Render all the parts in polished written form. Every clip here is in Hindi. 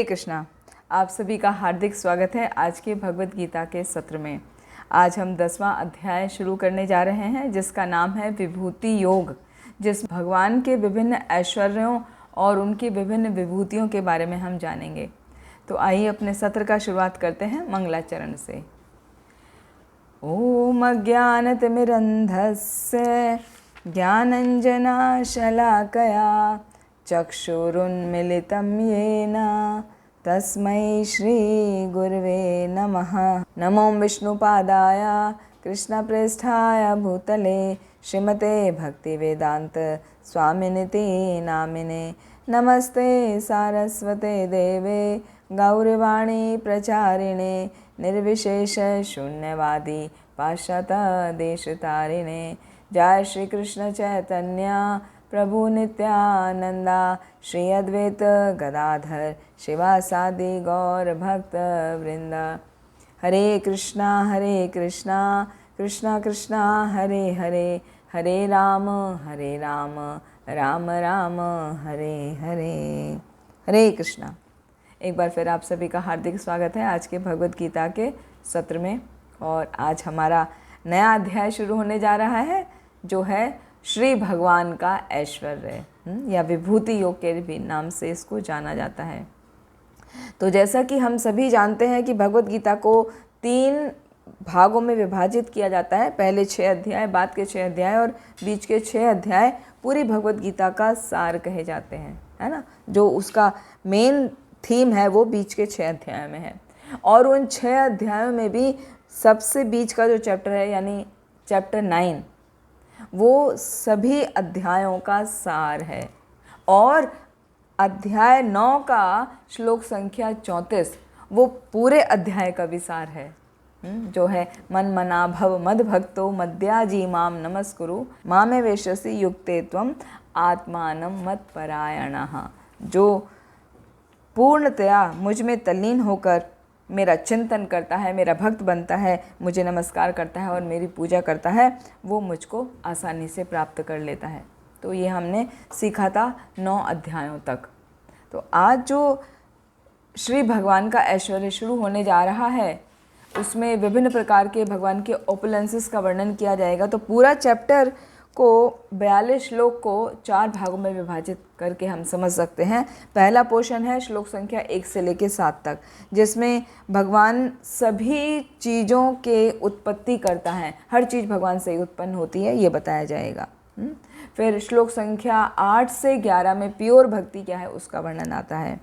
हरे कृष्णा। आप सभी का हार्दिक स्वागत है आज के भगवत गीता के सत्र में। आज हम 10वां अध्याय शुरू करने जा रहे हैं जिसका नाम है विभूति योग, जिस भगवान के विभिन्न ऐश्वर्यों और उनकी विभिन्न विभूतियों के बारे में हम जानेंगे। तो आइए अपने सत्र का शुरुआत करते हैं मंगलाचरण से। ओम अज्ञानतिमिरन्धस्य ज्ञानञ्जनशलाकया चक्षुरुन्मिलितं येन तस्मै श्रीगुरवे नमः। नमो विष्णुपादाय कृष्णप्रेष्ठाय भूतले श्रीमते भक्तिवेदांत स्वामिनिति नामिने। नमस्ते सारस्वते देवे गौरवाणी प्रचारिणे निर्विशेष शून्यवादी पाश्चात्य देशतारिणे। जय श्री कृष्ण चैतन्य प्रभु नित्यानंदा श्री अद्वैत गदाधर शिवासादि गौर भक्त वृंद। हरे कृष्णा कृष्णा कृष्णा हरे हरे, हरे राम राम राम हरे हरे। हरे कृष्णा। एक बार फिर आप सभी का हार्दिक स्वागत है आज के भगवत गीता के सत्र में। और आज हमारा नया अध्याय शुरू होने जा रहा है जो है श्री भगवान का ऐश्वर्य या विभूति योग के भी नाम से इसको जाना जाता है। तो जैसा कि हम सभी जानते हैं कि भगवत गीता को 3 भागों में विभाजित किया जाता है। पहले 6 अध्याय, बाद के 6 अध्याय और बीच के 6 अध्याय पूरी भगवत गीता का सार कहे जाते हैं, है ना। जो उसका मेन थीम है वो बीच के 6 अध्यायों में है। और उन 6 अध्यायों में भी सबसे बीच का जो चैप्टर है यानी चैप्टर 9 वो सभी अध्यायों का सार है। और अध्याय 9 का श्लोक संख्या 34 वो पूरे अध्याय का भी सार है, जो है मन मना भव मद भक्तो मद्याजी माम नमस्कुरु मामे वेशसि युक्ते त्वम आत्मानं मत परायणः। जो पूर्णतया मुझ में तल्लीन होकर मेरा चिंतन करता है, मेरा भक्त बनता है, मुझे नमस्कार करता है और मेरी पूजा करता है, वो मुझको आसानी से प्राप्त कर लेता है। तो ये हमने सीखा था 9 अध्यायों तक। तो आज जो श्री भगवान का ऐश्वर्य शुरू होने जा रहा है उसमें विभिन्न प्रकार के भगवान के ओपुलेंसेस का वर्णन किया जाएगा। तो पूरा चैप्टर को 42 श्लोक को 4 भागों में विभाजित करके हम समझ सकते हैं। पहला पोर्शन है श्लोक संख्या 1 से लेकर 7 तक, जिसमें भगवान सभी चीज़ों के उत्पत्ति करता है, हर चीज़ भगवान से ही उत्पन्न होती है ये बताया जाएगा। फिर श्लोक संख्या 8 से 11 में प्योर भक्ति क्या है उसका वर्णन आता है,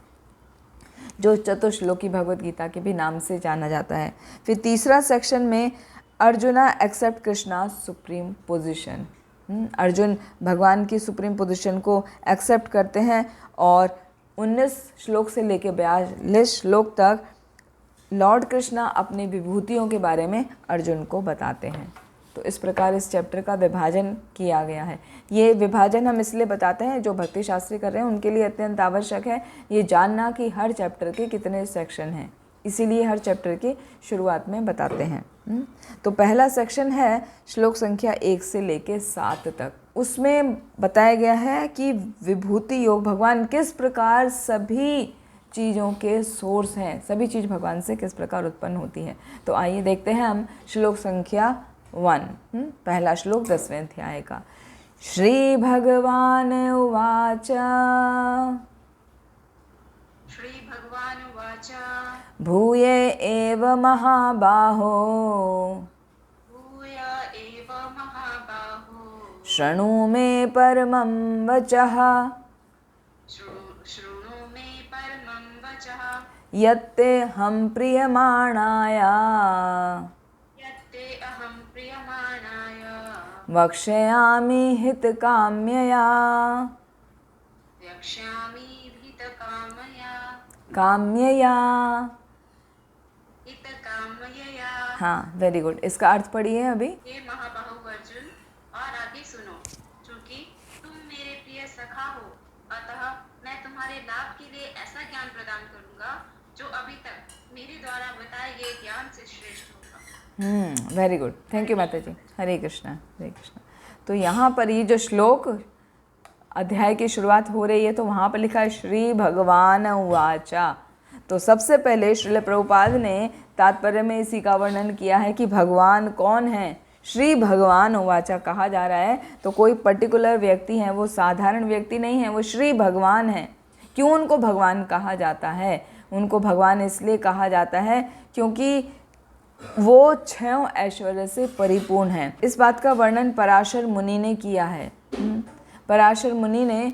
जो चतुश्लोकी भगवत गीता के भी नाम से जाना जाता है। फिर तीसरा सेक्शन में Arjuna except Krishna supreme position. Arjun भगवान की सुप्रीम पोजीशन को एक्सेप्ट करते हैं और 19 श्लोक से लेकर 42 श्लोक तक लॉर्ड कृष्णा अपनी विभूतियों के बारे में अर्जुन को बताते हैं। तो इस प्रकार इस चैप्टर का विभाजन किया गया है। ये विभाजन हम इसलिए बताते हैं, जो भक्ति शास्त्री कर रहे हैं उनके लिए अत्यंत आवश्यक है ये जानना कि हर चैप्टर के कितने सेक्शन हैं, इसीलिए हर चैप्टर की शुरुआत में बताते हैं। तो पहला सेक्शन है श्लोक संख्या 1 से लेकर 7 तक। उसमें बताया गया है कि विभूति योग भगवान किस प्रकार सभी चीज़ों के सोर्स हैं, सभी चीज़ भगवान से किस प्रकार उत्पन्न होती है। तो आइए देखते हैं हम श्लोक संख्या 1, पहला श्लोक 10वें अध्याय का। श्री भगवान उवाच भूय एव महाबाहो शृणु मे परमं वचः यत्ते हम प्रियमाणाय वक्ष्यामि हितकाम्यया हाँ, वेरी गुड। इसका अर्थ पढ़िए अभी। हे महाबाहु अर्जुन, और आगे सुनो, क्योंकि तुम मेरे प्रिय सखा हो, अतः मैं तुम्हारे लाभ के लिए ऐसा ज्ञान प्रदान करूंगा जो अभी तक मेरे द्वारा बताए गए ज्ञान से श्रेष्ठ होगा। वेरी गुड, थैंक यू माता जी। हरे कृष्णा हरे कृष्णा। तो यहाँ पर ये जो श्लोक अध्याय की शुरुआत हो रही है तो वहाँ पर लिखा है श्री भगवान उवाचा। तो सबसे पहले श्रील प्रभुपाद ने तात्पर्य में इसी का वर्णन किया है कि भगवान कौन है। श्री भगवान उवाचा कहा जा रहा है, तो कोई पर्टिकुलर व्यक्ति है, वो साधारण व्यक्ति नहीं है, वो श्री भगवान है। क्यों उनको भगवान कहा जाता है? उनको भगवान इसलिए कहा जाता है क्योंकि वो 6 ऐश्वर्य से परिपूर्ण है। इस बात का वर्णन पराशर मुनि ने किया है। पराशर मुनि ने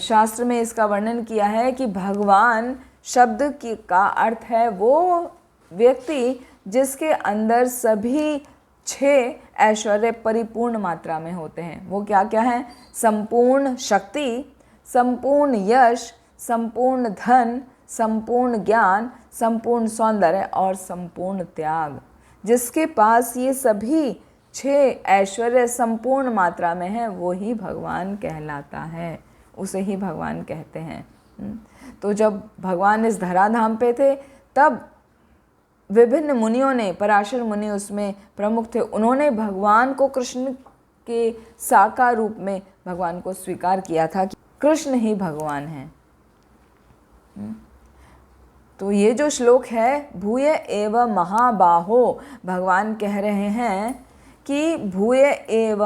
शास्त्र में इसका वर्णन किया है कि भगवान शब्द की का अर्थ है वो व्यक्ति जिसके अंदर सभी 6 ऐश्वर्य परिपूर्ण मात्रा में होते हैं। वो क्या क्या है? संपूर्ण शक्ति, संपूर्ण यश, संपूर्ण धन, संपूर्ण ज्ञान, संपूर्ण सौंदर्य और संपूर्ण त्याग। जिसके पास ये सभी 6 ऐश्वर्य संपूर्ण मात्रा में है, वो ही भगवान कहलाता है, उसे ही भगवान कहते हैं। तो जब भगवान इस धराधाम पे थे तब विभिन्न मुनियों ने, पराशर मुनि उसमें प्रमुख थे, उन्होंने भगवान को कृष्ण के साकार रूप में भगवान को स्वीकार किया था कि कृष्ण ही भगवान हैं। तो ये जो श्लोक है, भूय एव महाबाहो, भगवान कह रहे हैं कि भूय एव,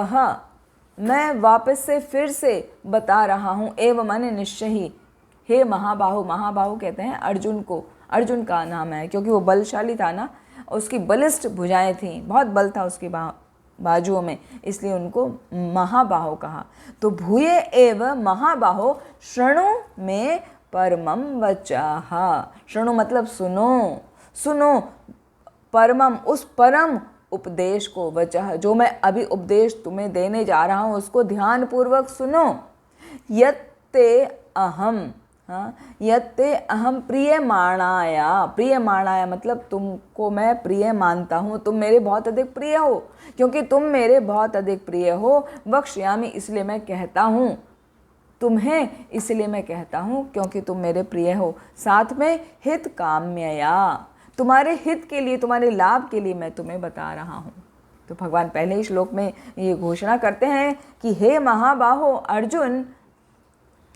मैं वापस से फिर से बता रहा हूँ, एव माने निश्चय ही, हे महाबाहो। महाबाहो कहते हैं अर्जुन को, अर्जुन का नाम है क्योंकि वो बलशाली था ना, उसकी बलिष्ठ भुजाएं थी, बहुत बल था उसकी बाजुओं में, इसलिए उनको महाबाहो कहा। तो भूय एव महाबाहो शृणु में परमम वचाह, शृणु मतलब सुनो, सुनो परमम उस परम उपदेश को, वचाह जो मैं अभी उपदेश तुम्हें देने जा रहा हूँ उसको ध्यान पूर्वक सुनो। यत्ते अहम, हाँ, यत्ते अहम प्रियमाणाया, प्रियमाणाया मतलब तुमको मैं प्रिय मानता हूँ, तुम मेरे बहुत अधिक प्रिय हो, क्योंकि तुम मेरे बहुत अधिक प्रिय हो। वक्ष्यामि इसलिए मैं कहता हूँ, तुम्हें इसलिए मैं कहता हूँ क्योंकि तुम मेरे प्रिय हो। साथ में हित काम्यया, तुम्हारे हित के लिए, तुम्हारे लाभ के लिए मैं तुम्हें बता रहा हूँ। तो भगवान पहले ही श्लोक में ये घोषणा करते हैं कि हे महाबाहो अर्जुन,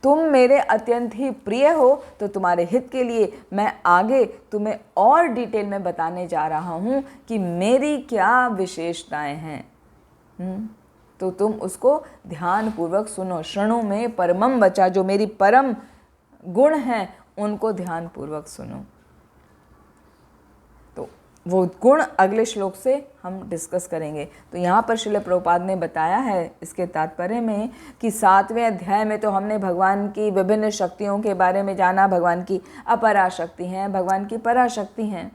तुम मेरे अत्यंत ही प्रिय हो, तो तुम्हारे हित के लिए मैं आगे तुम्हें और डिटेल में बताने जा रहा हूँ कि मेरी क्या विशेषताएं हैं। तो तुम उसको ध्यान पूर्वक सुनो। शृणु में परमम वचा, जो मेरी परम गुण हैं उनको ध्यान पूर्वक सुनो। तो वो गुण अगले श्लोक से हम डिस्कस करेंगे। तो यहाँ पर श्रील प्रभुपाद ने बताया है इसके तात्पर्य में कि 7वें अध्याय में तो हमने भगवान की विभिन्न शक्तियों के बारे में जाना, भगवान की अपराशक्ति हैं, भगवान की पराशक्ति हैं।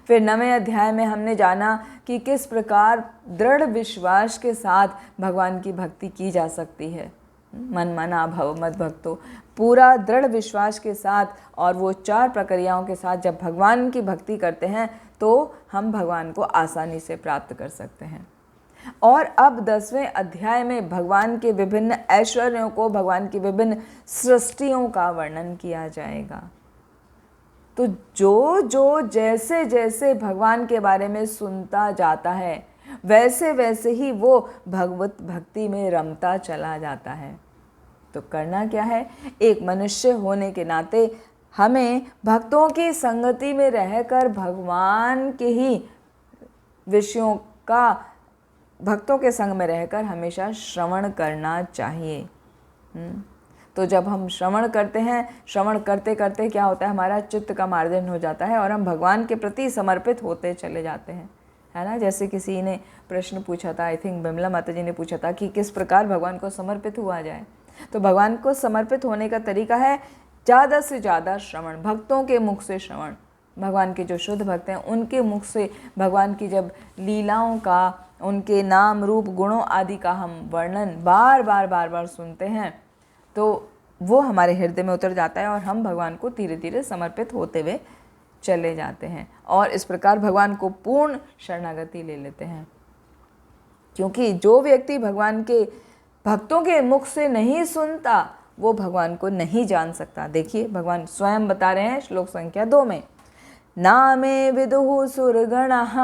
फिर 9वें अध्याय में हमने जाना कि किस प्रकार दृढ़ विश्वास के साथ भगवान की भक्ति की जा सकती है। मन मना भव मद भक्तो, पूरा दृढ़ विश्वास के साथ और वो 4 प्रक्रियाओं के साथ जब भगवान की भक्ति करते हैं तो हम भगवान को आसानी से प्राप्त कर सकते हैं। और अब 10वें अध्याय में भगवान के विभिन्न ऐश्वर्यों को, भगवान की विभिन्न सृष्टियों का वर्णन किया जाएगा। तो जो जो जैसे जैसे भगवान के बारे में सुनता जाता है वैसे वैसे ही वो भगवत भक्ति में रमता चला जाता है। तो करना क्या है? एक मनुष्य होने के नाते हमें भक्तों की संगति में रहकर भगवान के ही विषयों का, भक्तों के संग में रहकर हमेशा श्रवण करना चाहिए। तो जब हम श्रवण करते हैं, श्रवण करते करते क्या होता है, हमारा चित्त का मार्जन हो जाता है और हम भगवान के प्रति समर्पित होते चले जाते हैं, है ना। जैसे किसी ने प्रश्न पूछा था, आई थिंक बिमला माता जी ने पूछा था कि किस प्रकार भगवान को समर्पित हुआ जाए। तो भगवान को समर्पित होने का तरीका है ज़्यादा से ज़्यादा श्रवण, भक्तों के मुख से श्रवण। भगवान के जो शुद्ध भक्त हैं उनके मुख से भगवान की जब लीलाओं का, उनके नाम रूप गुणों आदि का हम वर्णन बार बार सुनते हैं तो वो हमारे हृदय में उतर जाता है और हम भगवान को धीरे धीरे समर्पित होते हुए चले जाते हैं और इस प्रकार भगवान को पूर्ण शरणागति ले लेते हैं। क्योंकि जो व्यक्ति भगवान के भक्तों के मुख से नहीं सुनता वो भगवान को नहीं जान सकता। देखिए भगवान स्वयं बता रहे हैं श्लोक संख्या 2 में, नामे विदुः सुरगणः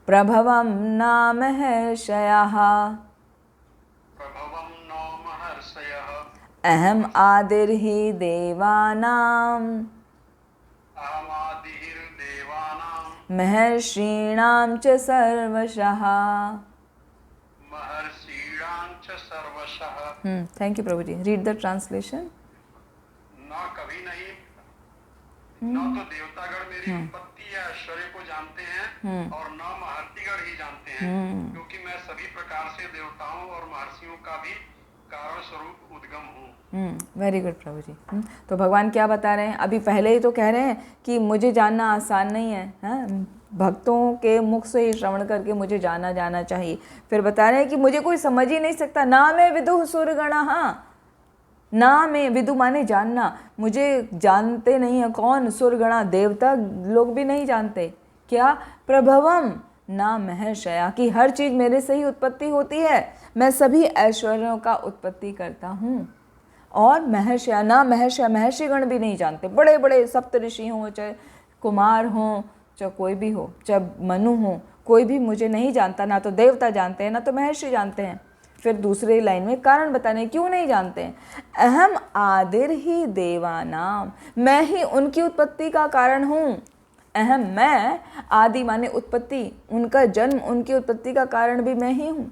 प्रभवं नाम हर्षयः अहम आदिर्हि देवानां अहमादिर्देवानां महर्षीणां च सर्वशः। महर्षीणां च सर्वशः। थैंक यू प्रभु जी। Read the translation. न कभी नहीं, न तो देवतागण मेरी उत्पत्ति या ऐश्वर्य को जानते हैं और न महर्षिगण ही जानते हैं, क्योंकि मैं सभी प्रकार से देवताओं और महर्षियों का भी कारण स्वरूप उद्गम हूँ। वेरी गुड प्रभु जी। तो भगवान क्या बता रहे हैं? अभी पहले ही तो कह रहे हैं कि मुझे जानना आसान नहीं है, भक्तों के मुख से ही श्रवण करके मुझे जाना चाहिए। फिर बता रहे हैं कि मुझे कोई समझ ही नहीं सकता। ना मैं विदुः सुरगणः, ना मैं विदु माने जानना, मुझे जानते नहीं है कौन? सुरगणा, देवता लोग भी नहीं जानते। क्या? प्रभवम ना महर्षया, कि हर चीज़ मेरे से ही उत्पत्ति होती है, मैं सभी ऐश्वर्यों का उत्पत्ति करता हूँ। और महर्षया ना महर्षया, महर्षिगण भी नहीं जानते। बड़े बड़े सप्त ऋषि हों, चाहे कुमार हों, चाहे कोई भी हो, चाहे मनु हो, कोई भी मुझे नहीं जानता। ना तो देवता जानते हैं, ना तो महर्षि जानते हैं। फिर दूसरी लाइन में कारण बताने क्यों नहीं जानते हैं। अहम आदिर ही देवानाम, मैं ही उनकी उत्पत्ति का कारण हूँ। अहम मैं, आदि माने उत्पत्ति, उनका जन्म, उनकी उत्पत्ति का कारण भी मैं ही हूँ।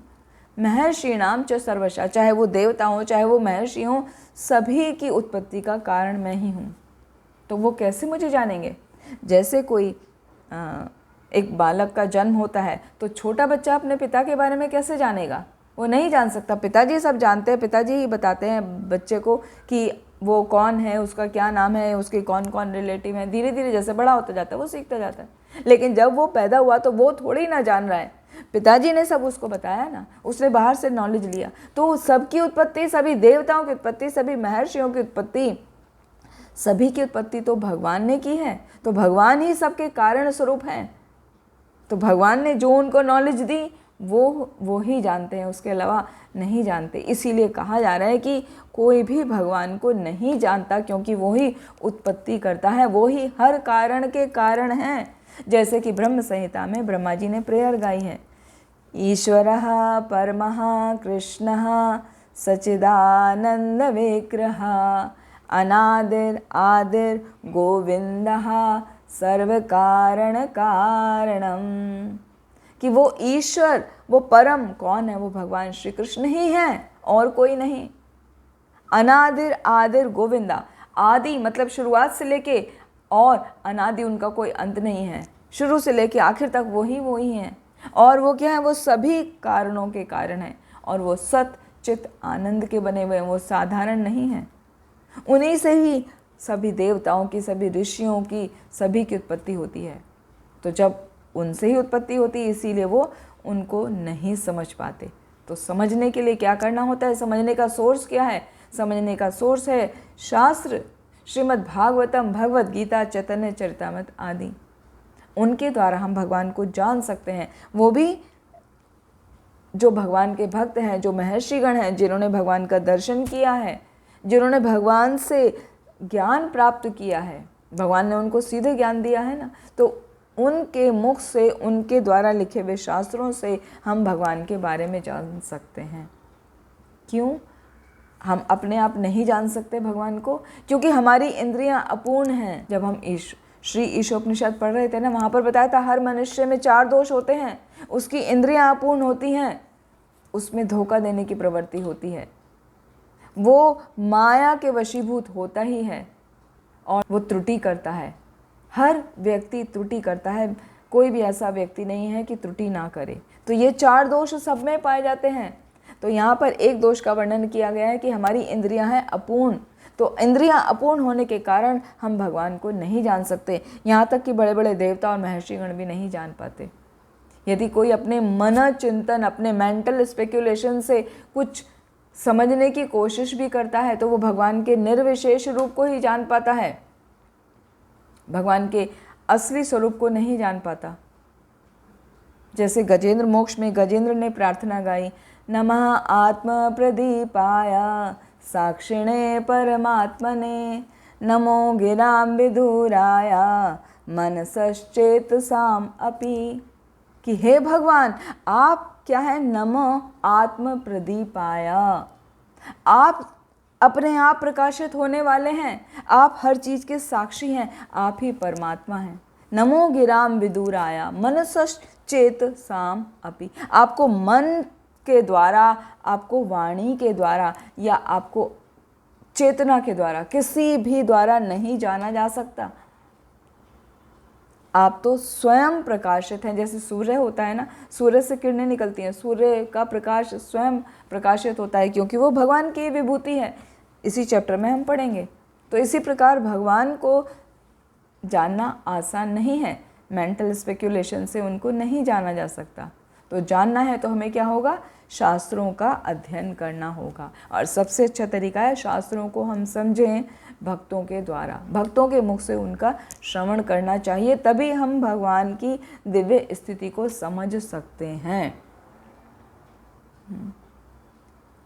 महर्षिणाम च सर्वशः, चाहे वो देवता हो चाहे वो महर्षि हो, सभी की उत्पत्ति का कारण मैं ही हूँ। तो वो कैसे मुझे जानेंगे? जैसे कोई एक बालक का जन्म होता है तो छोटा बच्चा अपने पिता के बारे में कैसे जानेगा? वो नहीं जान सकता। पिताजी सब जानते हैं, पिताजी ही बताते हैं बच्चे को कि वो कौन है, उसका क्या नाम है, उसके कौन कौन रिलेटिव हैं। धीरे धीरे जैसे बड़ा होता जाता है वो सीखता जाता है। लेकिन जब वो पैदा हुआ तो वो थोड़ी ना जान रहा है, पिताजी ने सब उसको बताया ना, उसने बाहर से नॉलेज लिया। तो सबकी उत्पत्ति, सभी देवताओं की उत्पत्ति, सभी महर्षियों की उत्पत्ति, सभी की उत्पत्ति तो भगवान ने की है। तो भगवान ही सबके कारण स्वरूप हैं। तो भगवान ने जो उनको नॉलेज दी वो ही जानते हैं, उसके अलावा नहीं जानते। इसीलिए कहा जा रहा है कि कोई भी भगवान को नहीं जानता, क्योंकि वो ही उत्पत्ति करता है, वो ही हर कारण के कारण हैं। जैसे कि ब्रह्म संहिता में ब्रह्मा जी ने प्रेयर गाई है, ईश्वरः परमः कृष्णः सच्चिदानंद विग्रह अनादिर आदिर गोविंदः सर्व कारण कारणम। कि वो ईश्वर, वो परम कौन है? वो भगवान श्री कृष्ण ही हैं और कोई नहीं। अनादिर आदिर गोविंदा, आदि मतलब शुरुआत से लेके, और अनादि उनका कोई अंत नहीं है, शुरू से लेके आखिर तक वो ही हैं। और वो क्या है? वो सभी कारणों के कारण है, और वो सत चित आनंद के बने हुए हैं, वो साधारण नहीं है। उन्हीं से ही सभी देवताओं की, सभी ऋषियों की, सभी की उत्पत्ति होती है। तो जब उनसे ही उत्पत्ति होती है, इसीलिए वो उनको नहीं समझ पाते। तो समझने के लिए क्या करना होता है? समझने का सोर्स क्या है? समझने का सोर्स है शास्त्र, श्रीमद् भागवतम, भगवद गीता, चैतन्य चरितामृत आदि। उनके द्वारा हम भगवान को जान सकते हैं। वो भी जो भगवान के भक्त हैं, जो महर्षिगण हैं, जिन्होंने भगवान का दर्शन किया है, जिन्होंने भगवान से ज्ञान प्राप्त किया है, भगवान ने उनको सीधे ज्ञान दिया है ना, तो उनके मुख से, उनके द्वारा लिखे हुए शास्त्रों से हम भगवान के बारे में जान सकते हैं। क्यों हम अपने आप नहीं जान सकते भगवान को? क्योंकि हमारी इंद्रियां अपूर्ण हैं। जब हम श्री ईशोपनिषद पढ़ रहे थे ना, वहाँ पर बताया था हर मनुष्य में 4 दोष होते हैं। उसकी इंद्रियां अपूर्ण होती हैं, उसमें धोखा देने की प्रवृत्ति होती है, वो माया के वशीभूत होता ही है, और वो त्रुटि करता है। हर व्यक्ति त्रुटि करता है, कोई भी ऐसा व्यक्ति नहीं है कि त्रुटि ना करे। तो ये 4 दोष सब में पाए जाते हैं। तो यहाँ पर एक दोष का वर्णन किया गया है कि हमारी इंद्रियां हैं अपूर्ण। तो इंद्रियां अपूर्ण होने के कारण हम भगवान को नहीं जान सकते। यहाँ तक कि बड़े बड़े देवता और महर्षिगण भी नहीं जान पाते। यदि कोई अपने मन चिंतन, अपने मेंटल स्पेक्यूलेशन से कुछ समझने की कोशिश भी करता है तो वो भगवान के निर्विशेष रूप को ही जान पाता है, भगवान के असली स्वरूप को नहीं जान पाता। जैसे गजेंद्र मोक्ष में गजेंद्र ने प्रार्थना गाई, नमः आत्म प्रदीपाय साक्षिणे परमात्मने नमो गिराम विधुराय मनसश्चेतसाम अपि। कि हे भगवान, आप क्या है? नमः आत्म प्रदीपाय, आप अपने आप प्रकाशित होने वाले हैं। आप हर चीज़ के साक्षी हैं, आप ही परमात्मा हैं। नमो गिराम विदुराया मनसश्चेत साम अपि। आपको मन के द्वारा, आपको वाणी के द्वारा या आपको चेतना के द्वारा, किसी भी द्वारा नहीं जाना जा सकता। आप तो स्वयं प्रकाशित हैं। जैसे सूर्य होता है ना, सूर्य से किरणें निकलती हैं, सूर्य का प्रकाश स्वयं प्रकाशित होता है क्योंकि वो भगवान की विभूति है। इसी चैप्टर में हम पढ़ेंगे। तो इसी प्रकार भगवान को जानना आसान नहीं है, मेंटल स्पेक्यूलेशन से उनको नहीं जाना जा सकता। तो जानना है तो हमें क्या होगा, शास्त्रों का अध्ययन करना होगा। और सबसे अच्छा तरीका है शास्त्रों को हम समझें भक्तों के द्वारा, भक्तों के मुख से उनका श्रवण करना चाहिए, तभी हम भगवान की दिव्य स्थिति को समझ सकते हैं।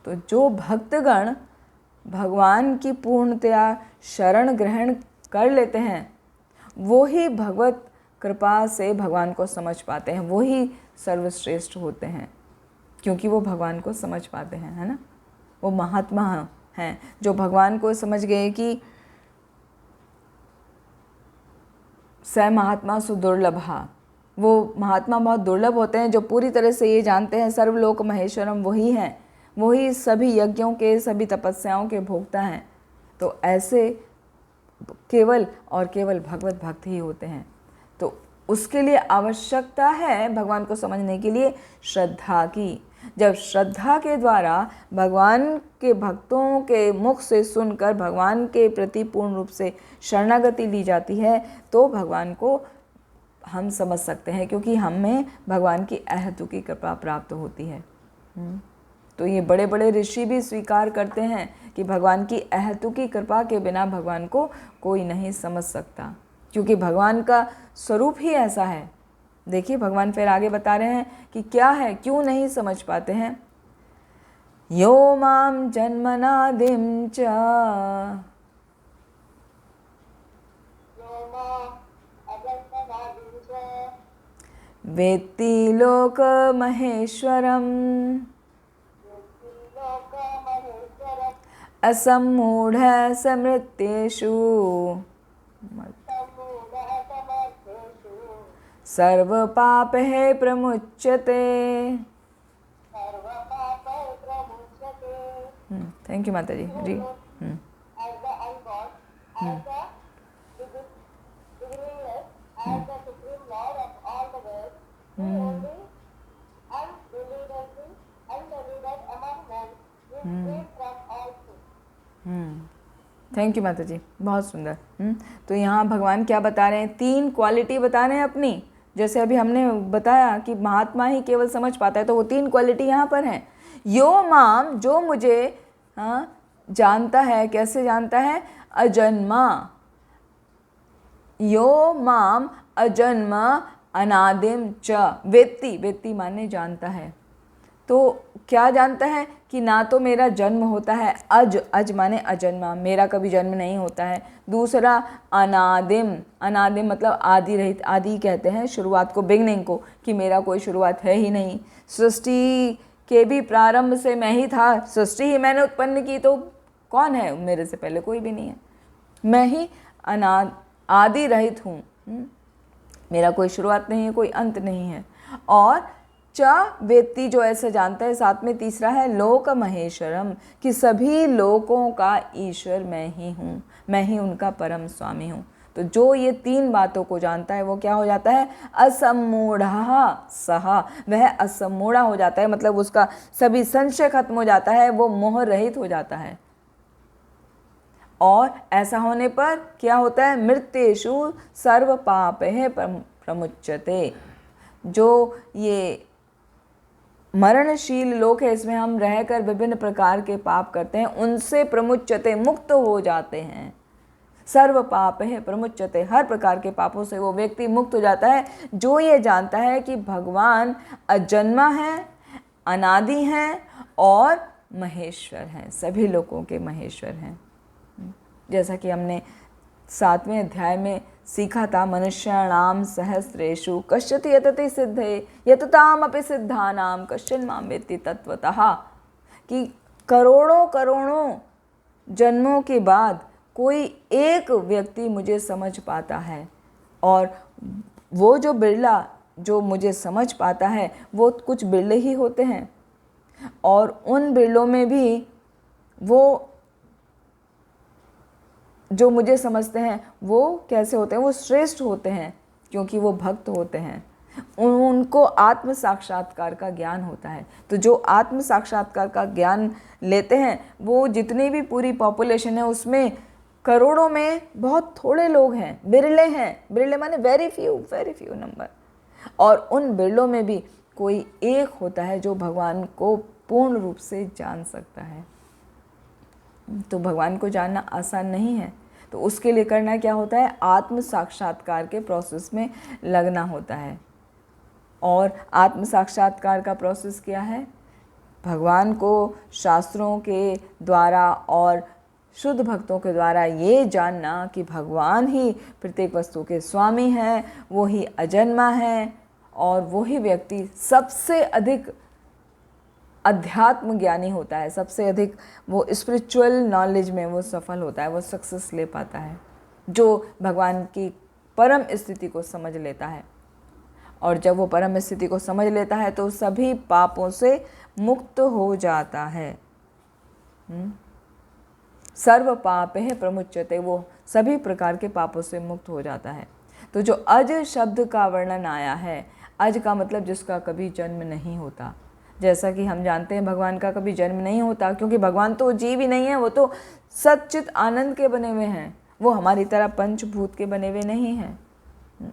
तो जो भक्तगण भगवान की पूर्णतया शरण ग्रहण कर लेते हैं वो ही भगवत कृपा से भगवान को समझ पाते हैं, वो ही सर्वश्रेष्ठ होते हैं क्योंकि वो भगवान को समझ पाते हैं, है ना। वो महात्मा हैं जो भगवान को समझ गए कि स महात्मा सुदुर्लभा। वो महात्मा बहुत दुर्लभ होते हैं जो पूरी तरह से ये जानते हैं सर्वलोक महेश्वरम वही हैं, वही सभी यज्ञों के, सभी तपस्याओं के भोक्ता हैं। तो ऐसे केवल और केवल भगवत भक्त ही होते हैं। तो उसके लिए आवश्यकता है भगवान को समझने के लिए श्रद्धा की। जब श्रद्धा के द्वारा भगवान के भक्तों के मुख से सुनकर भगवान के प्रति पूर्ण रूप से शरणागति ली जाती है तो भगवान को हम समझ सकते हैं, क्योंकि हमें भगवान की अहेतुकी कृपा प्राप्त होती है। तो ये बड़े बड़े ऋषि भी स्वीकार करते हैं कि भगवान की अहेतुकी कृपा के बिना भगवान को कोई नहीं समझ सकता, क्योंकि भगवान का स्वरूप ही ऐसा है। देखिए भगवान फिर आगे बता रहे हैं कि क्या है, क्यों नहीं समझ पाते हैं। यो माम जन्मनादिम च वेत्ति लोक महेश्वरम असम्मूढ़ समृत्येषु सर्व पाप है प्रमुच्यते। थैंक यू माता जी। जी थैंक यू माता जी, बहुत सुंदर। तो यहाँ भगवान क्या बता रहे हैं, तीन क्वालिटी बता रहे हैं अपनी। जैसे अभी हमने बताया कि महात्मा ही केवल समझ पाता है, तो वो तीन क्वालिटी यहाँ पर हैं। यो माम, जो मुझे जानता है, कैसे जानता है, अजन्मा। यो माम अजन्मा अनादिम च वेत्ति, वेत्ति माने जानता है। तो क्या जानता है कि ना तो मेरा जन्म होता है, अज माने अजन्मा, मेरा कभी जन्म नहीं होता है। दूसरा अनादिम, अनादिम मतलब आदि रहित, आदि कहते हैं शुरुआत को, बिगनिंग को, कि मेरा कोई शुरुआत है ही नहीं। सृष्टि के भी प्रारंभ से मैं ही था, सृष्टि ही मैंने उत्पन्न की, तो कौन है मेरे से पहले, कोई भी नहीं है। मैं ही आदि रहित हूँ, मेरा कोई शुरुआत नहीं है, कोई अंत नहीं है। और च वेत्ति, जो ऐसे जानता है। साथ में तीसरा है लोक महेश्वरम, कि सभी लोकों का ईश्वर मैं ही हूँ, मैं ही उनका परम स्वामी हूँ। तो जो ये तीन बातों को जानता है वो क्या हो जाता है, असम्मूढ़ः सः, वह असम्मूढ़ हो जाता है, मतलब उसका सभी संशय खत्म हो जाता है, वो मोह रहित हो जाता है। और ऐसा होने पर क्या होता है, मृत्येषु सर्व पापैः प्रमुच्यते। जो ये मरणशील लोक है, इसमें हम रहकर विभिन्न प्रकार के पाप करते हैं, उनसे प्रमुच्यते, मुक्त हो जाते हैं। सर्व पाप है प्रमुच्यते, हर प्रकार के पापों से वो व्यक्ति मुक्त हो जाता है जो ये जानता है कि भगवान अजन्मा है, अनादि हैं और महेश्वर हैं, सभी लोगों के महेश्वर हैं। जैसा कि हमने 7वें अध्याय में सीखा था, मनुष्याणाम सहस्रेषु कश्चित् यतते सिद्धे यततामपि सिद्धानाम कश्चिन् मां वेत्ति तत्वतः, कि करोड़ों करोड़ों जन्मों के बाद कोई एक व्यक्ति मुझे समझ पाता है, और वो जो बिरला जो मुझे समझ पाता है वो कुछ बिरले ही होते हैं, और उन बिरलों में भी वो जो मुझे समझते हैं वो कैसे होते हैं, वो श्रेष्ठ होते हैं क्योंकि वो भक्त होते हैं, उनको आत्म साक्षात्कार का ज्ञान होता है। तो जो आत्म साक्षात्कार का ज्ञान लेते हैं वो जितनी भी पूरी पॉपुलेशन है उसमें करोड़ों में बहुत थोड़े लोग हैं, बिरले हैं, बिरले माने वेरी फ्यू नंबर, और उन बिरलों में भी कोई एक होता है जो भगवान को पूर्ण रूप से जान सकता है। तो भगवान को जानना आसान नहीं है, तो उसके लिए करना क्या होता है, आत्म साक्षात्कार के प्रोसेस में लगना होता है। और आत्म साक्षात्कार का प्रोसेस क्या है, भगवान को शास्त्रों के द्वारा और शुद्ध भक्तों के द्वारा ये जानना कि भगवान ही प्रत्येक वस्तु के स्वामी हैं, वो ही अजन्मा हैं, और वो ही व्यक्ति सबसे अधिक अध्यात्म ज्ञानी होता है, सबसे अधिक वो स्पिरिचुअल नॉलेज में वो सफल होता है, वो सक्सेस ले पाता है, जो भगवान की परम स्थिति को समझ लेता है। और जब वो परम स्थिति को समझ लेता है तो सभी पापों से मुक्त हो जाता है। सर्व पापे प्रमुच्यते, वो सभी प्रकार के पापों से मुक्त हो जाता है। तो जो अज शब्द का वर्णन आया है, अज का मतलब जिसका कभी जन्म नहीं होता, जैसा कि हम जानते हैं भगवान का कभी जन्म नहीं होता, क्योंकि भगवान तो जीव ही नहीं है, वो तो सच्चित आनंद के बने हुए हैं, वो हमारी तरह पंचभूत के बने हुए नहीं हैं।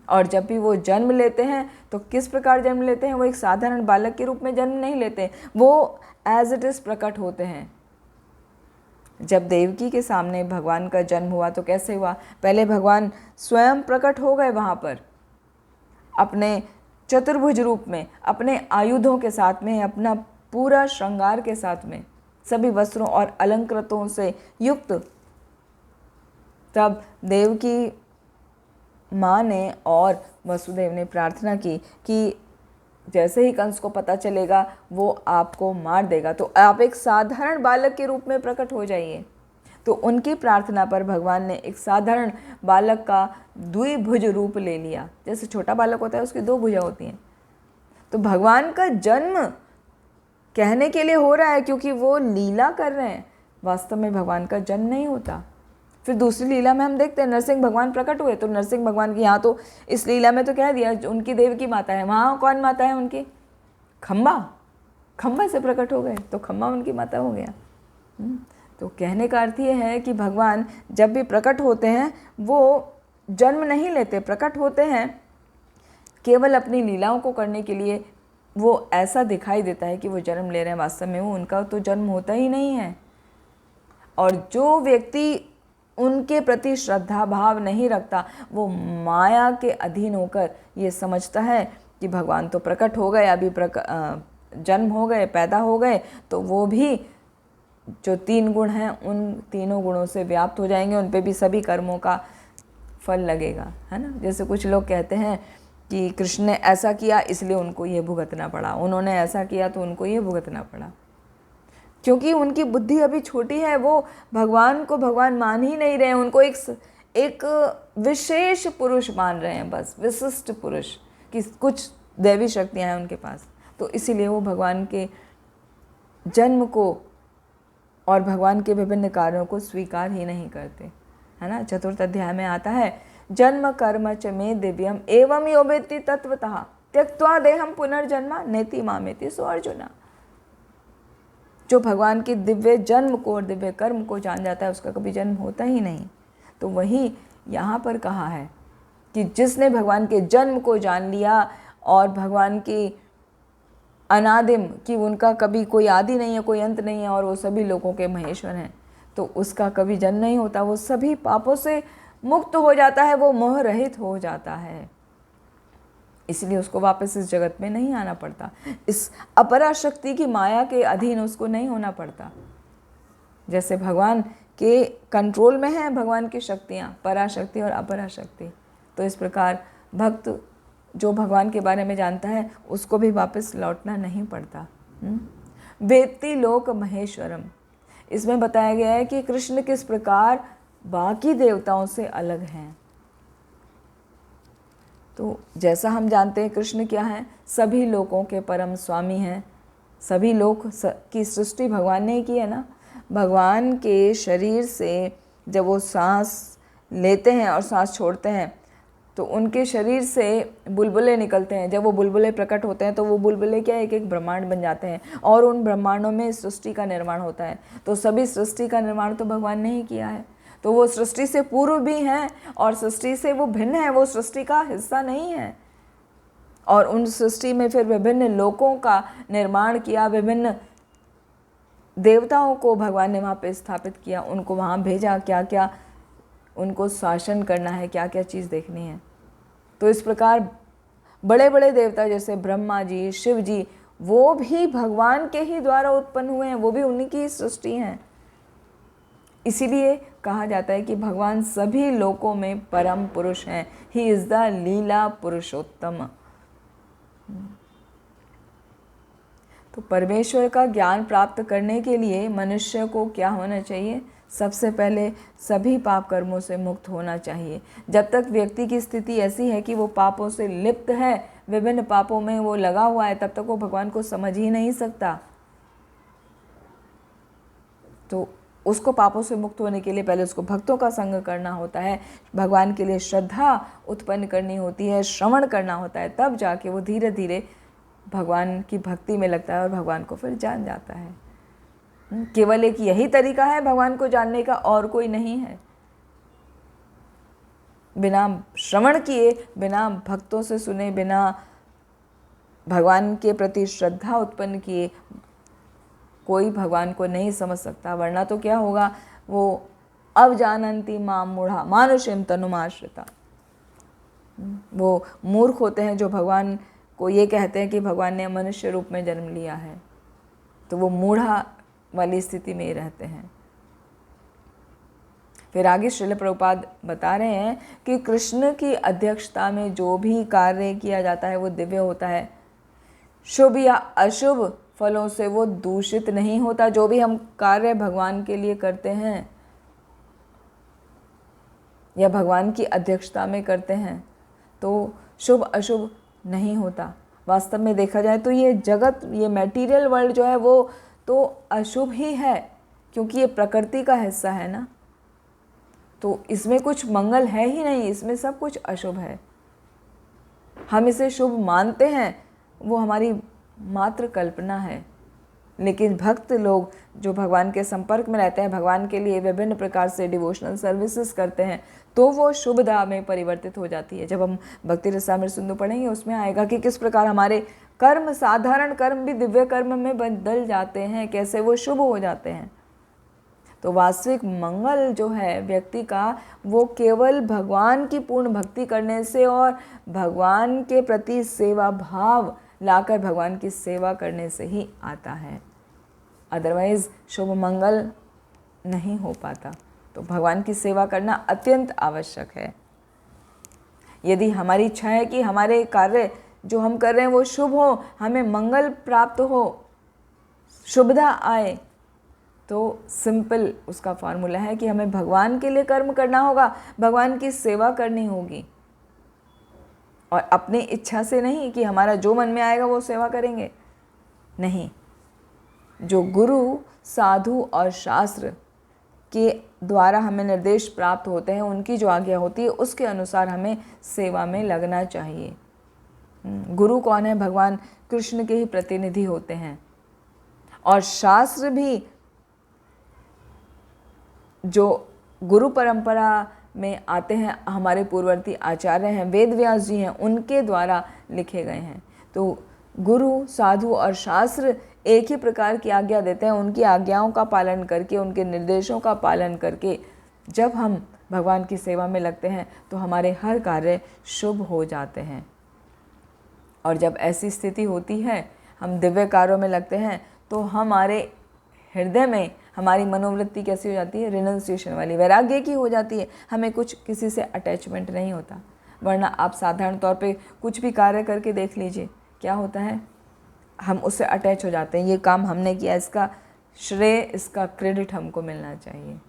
और जब भी वो जन्म लेते हैं तो किस प्रकार जन्म लेते हैं, वो एक साधारण बालक के रूप में जन्म नहीं लेते, वो एज इट इज़ प्रकट होते हैं। जब देवकी के सामने भगवान का जन्म हुआ तो कैसे हुआ, पहले भगवान स्वयं प्रकट हो गए वहाँ पर अपने चतुर्भुज रूप में, अपने आयुधों के साथ में, अपना पूरा श्रृंगार के साथ में, सभी वस्त्रों और अलंकृतों से युक्त। तब देवकी माँ ने और वसुदेव ने प्रार्थना की कि जैसे ही कंस को पता चलेगा वो आपको मार देगा, तो आप एक साधारण बालक के रूप में प्रकट हो जाइए। तो उनकी प्रार्थना पर भगवान ने एक साधारण बालक का द्विभुज रूप ले लिया। जैसे छोटा बालक होता है उसकी दो भुजा होती हैं। तो भगवान का जन्म कहने के लिए हो रहा है क्योंकि वो लीला कर रहे हैं, वास्तव में भगवान का जन्म नहीं होता। फिर दूसरी लीला में हम देखते हैं नरसिंह भगवान प्रकट हुए, तो नरसिंह भगवान की यहाँ तो इस लीला में तो कह दिया उनकी देवकी माता है, वहाँ कौन माता है उनकी, खम्बा से प्रकट हो गए, तो खम्बा उनकी माता हो गया। तो कहने का अर्थ ये है कि भगवान जब भी प्रकट होते हैं वो जन्म नहीं लेते, प्रकट होते हैं केवल अपनी लीलाओं को करने के लिए। वो ऐसा दिखाई देता है कि वो जन्म ले रहे हैं, वास्तव में वो उनका तो जन्म होता ही नहीं है। और जो व्यक्ति उनके प्रति श्रद्धा भाव नहीं रखता, वो माया के अधीन होकर ये समझता है कि भगवान तो प्रकट हो गए, अभी जन्म हो गए, पैदा हो गए, तो वो भी जो तीन गुण हैं उन तीनों गुणों से व्याप्त हो जाएंगे, उन पे भी सभी कर्मों का फल लगेगा, है ना। जैसे कुछ लोग कहते हैं कि कृष्ण ने ऐसा किया इसलिए उनको ये भुगतना पड़ा, उन्होंने ऐसा किया तो उनको ये भुगतना पड़ा, क्योंकि उनकी बुद्धि अभी छोटी है। वो भगवान को भगवान मान ही नहीं रहे हैं, उनको एक विशेष पुरुष मान रहे हैं, बस विशिष्ट पुरुष कि कुछ दैवी शक्तियाँ हैं उनके पास। तो इसीलिए वो भगवान के जन्म को और भगवान के विभिन्न कार्यों को स्वीकार ही नहीं करते, है ना। चतुर्थ अध्याय में आता है जन्म कर्म च मे दिव्यम एवं यो वेत्ति तत्वतः त्यक्त्वा देहम पुनर्जन्मा नेति मामेति सो अर्जुना। जो भगवान के दिव्य जन्म को और दिव्य कर्म को जान जाता है उसका कभी जन्म होता ही नहीं। तो वही यहाँ पर कहा है कि जिसने भगवान के जन्म को जान लिया और भगवान की अनादिम कि उनका कभी कोई आदि नहीं है, कोई अंत नहीं है, और वो सभी लोगों के महेश्वर हैं, तो उसका कभी जन्म नहीं होता। वो सभी पापों से मुक्त हो जाता है, वो मोह रहित हो जाता है, इसलिए उसको वापस इस जगत में नहीं आना पड़ता, इस अपरा शक्ति की माया के अधीन उसको नहीं होना पड़ता। जैसे भगवान के कंट्रोल में है भगवान की शक्तियाँ, पराशक्ति और अपराशक्ति, तो इस प्रकार भक्त जो भगवान के बारे में जानता है उसको भी वापस लौटना नहीं पड़ता। वेत्ति लोक महेश्वरम, इसमें बताया गया है कि कृष्ण किस प्रकार बाकी देवताओं से अलग हैं। तो जैसा हम जानते हैं कृष्ण क्या है, सभी लोगों के परम स्वामी हैं। सभी लोग की सृष्टि भगवान ने ही की है ना। भगवान के शरीर से जब वो सांस लेते हैं और सांस छोड़ते हैं तो उनके शरीर से बुलबुले निकलते हैं। जब वो बुलबुले प्रकट होते हैं तो वो बुलबुले क्या एक एक ब्रह्मांड बन जाते हैं और उन ब्रह्मांडों में सृष्टि का निर्माण होता है। तो सभी सृष्टि का निर्माण तो भगवान ने ही किया है। तो वो सृष्टि से पूर्व भी हैं और सृष्टि से वो भिन्न है, वो सृष्टि का हिस्सा नहीं है। और उन सृष्टि में फिर विभिन्न लोकों का निर्माण किया, विभिन्न देवताओं को भगवान ने वहाँ पे स्थापित किया, उनको वहाँ भेजा, क्या क्या उनको शासन करना है, क्या क्या चीज़ देखनी है। तो इस प्रकार बड़े बड़े देवता जैसे ब्रह्मा जी, शिव जी, वो भी भगवान के ही द्वारा उत्पन्न हुए हैं, वो भी उन्हीं की सृष्टि हैं। इसीलिए कहा जाता है कि भगवान सभी लोकों में परम पुरुष हैं। ही इज़ द लीला पुरुषोत्तम। तो परमेश्वर का ज्ञान प्राप्त करने के लिए मनुष्य को क्या होना चाहिए? सबसे पहले सभी पाप कर्मों से मुक्त होना चाहिए। जब तक व्यक्ति की स्थिति ऐसी है कि वो पापों से लिप्त है, विभिन्न पापों में वो लगा हुआ है, तब तक वो भगवान को समझ ही नहीं सकता। तो उसको पापों से मुक्त होने के लिए पहले उसको भक्तों का संग करना होता है, भगवान के लिए श्रद्धा उत्पन्न करनी होती है, श्रवण करना होता है, तब जाके वो धीरे धीरे भगवान की भक्ति में लगता है और भगवान को फिर जान जाता है। केवल एक यही तरीका है भगवान को जानने का, और कोई नहीं है। बिना श्रवण किए, बिना भक्तों से सुने, बिना भगवान के प्रति श्रद्धा उत्पन्न किए कोई भगवान को नहीं समझ सकता। वरना तो क्या होगा, वो अब जानन्ति माम मूढ़ा मानुषीम तनुमाश्रिता। वो मूर्ख होते हैं जो भगवान को ये कहते हैं कि भगवान ने मनुष्य रूप में जन्म लिया है, तो वो मूढ़ा वाली स्थिति में ही रहते हैं। फिर आगे श्रील प्रभुपाद बता रहे हैं कि कृष्ण की अध्यक्षता में जो भी कार्य किया जाता है वो दिव्य होता है। शुभ या अशुभ फलों से वो दूषित नहीं होता। जो भी हम कार्य भगवान के लिए करते हैं या भगवान की अध्यक्षता में करते हैं तो शुभ अशुभ नहीं होता। वास्तव में देखा जाए तो ये जगत, ये मटेरियल वर्ल्ड जो है वो तो अशुभ ही है, क्योंकि ये प्रकृति का हिस्सा है ना। तो इसमें कुछ मंगल है ही नहीं, इसमें सब कुछ अशुभ है। हम इसे शुभ मानते हैं, वो हमारी मात्र कल्पना है। लेकिन भक्त लोग जो भगवान के संपर्क में रहते हैं, भगवान के लिए विभिन्न प्रकार से डिवोशनल सर्विसेज करते हैं, तो वो शुभदा में परिवर्तित हो जाती है। जब हम भक्ति रसामृत सिंधु पढ़ेंगे उसमें आएगा कि किस प्रकार हमारे कर्म, साधारण कर्म भी दिव्य कर्म में बदल जाते हैं, कैसे वो शुभ हो जाते हैं। तो वास्तविक मंगल जो है व्यक्ति का, वो केवल भगवान की पूर्ण भक्ति करने से और भगवान के प्रति सेवा भाव लाकर भगवान की सेवा करने से ही आता है। अदरवाइज शुभ मंगल नहीं हो पाता। तो भगवान की सेवा करना अत्यंत आवश्यक है। यदि हमारी इच्छा है कि हमारे कार्य जो हम कर रहे हैं वो शुभ हो, हमें मंगल प्राप्त हो, शुभदा आए, तो सिंपल उसका फॉर्मूला है कि हमें भगवान के लिए कर्म करना होगा, भगवान की सेवा करनी होगी, और अपनी इच्छा से नहीं कि हमारा जो मन में आएगा वो सेवा करेंगे। नहीं, जो गुरु, साधु और शास्त्र के द्वारा हमें निर्देश प्राप्त होते हैं, उनकी जो आज्ञा होती है उसके अनुसार हमें सेवा में लगना चाहिए। गुरु कौन है? भगवान कृष्ण के ही प्रतिनिधि होते हैं। और शास्त्र भी जो गुरु परंपरा में आते हैं, हमारे पूर्ववर्ती आचार्य हैं, वेद व्यास जी हैं, उनके द्वारा लिखे गए हैं। तो गुरु, साधु और शास्त्र एक ही प्रकार की आज्ञा देते हैं। उनकी आज्ञाओं का पालन करके, उनके निर्देशों का पालन करके जब हम भगवान की सेवा में लगते हैं तो हमारे हर कार्य शुभ हो जाते हैं। और जब ऐसी स्थिति होती है, हम दिव्य कार्यों में लगते हैं, तो हमारे हृदय में हमारी मनोवृत्ति कैसी हो जाती है? रिनंसिएशन वाली, वैराग्य की हो जाती है। हमें कुछ किसी से अटैचमेंट नहीं होता। वरना आप साधारण तौर पे कुछ भी कार्य करके देख लीजिए, क्या होता है? हम उससे अटैच हो जाते हैं। ये काम हमने किया, इसका श्रेय, इसका क्रेडिट हमको मिलना चाहिए।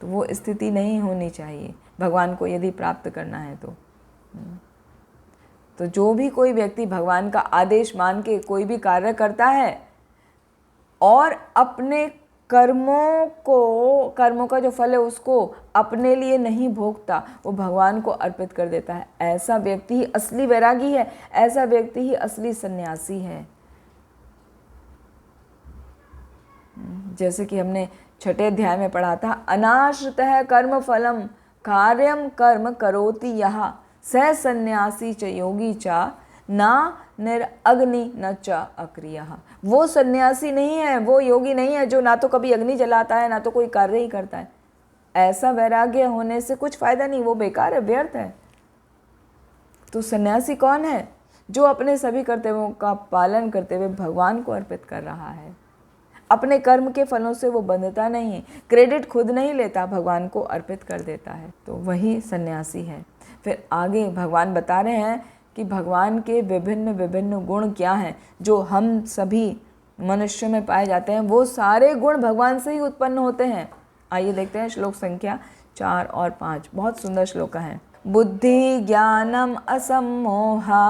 तो वो स्थिति नहीं होनी चाहिए भगवान को यदि प्राप्त करना है तो जो भी कोई व्यक्ति भगवान का आदेश मान के कोई भी कार्य करता है और अपने कर्मों का जो फल है उसको अपने लिए नहीं भोगता, वो भगवान को अर्पित कर देता है, ऐसा व्यक्ति ही असली वैरागी है, ऐसा व्यक्ति ही असली सन्यासी है। जैसे कि हमने छठे अध्याय में पढ़ा था, अनाश्रितः कर्म फलम कार्यम कर्म करोति यः स सन्यासी च योगी च ना निरअग्नि न च अक्रियः। वो सन्यासी नहीं है, वो योगी नहीं है जो ना तो कभी अग्नि जलाता है ना तो कोई कार्य ही करता है। ऐसा वैराग्य होने से कुछ फायदा नहीं, वो बेकार है, व्यर्थ है। तो सन्यासी कौन है? जो अपने सभी कर्तव्यों का पालन करते हुए भगवान को अर्पित कर रहा है। अपने कर्म के फलों से वो बंधता नहीं है, क्रेडिट खुद नहीं लेता, भगवान को अर्पित कर देता है, तो वही सन्यासी है। फिर आगे भगवान बता रहे हैं कि भगवान के विभिन्न विभिन्न गुण क्या हैं जो हम सभी मनुष्य में पाए जाते हैं। वो सारे गुण भगवान से ही उत्पन्न होते हैं। आइए देखते हैं श्लोक संख्या 4 और 5, बहुत सुंदर श्लोक है। बुद्धि ज्ञानम असम्मोहा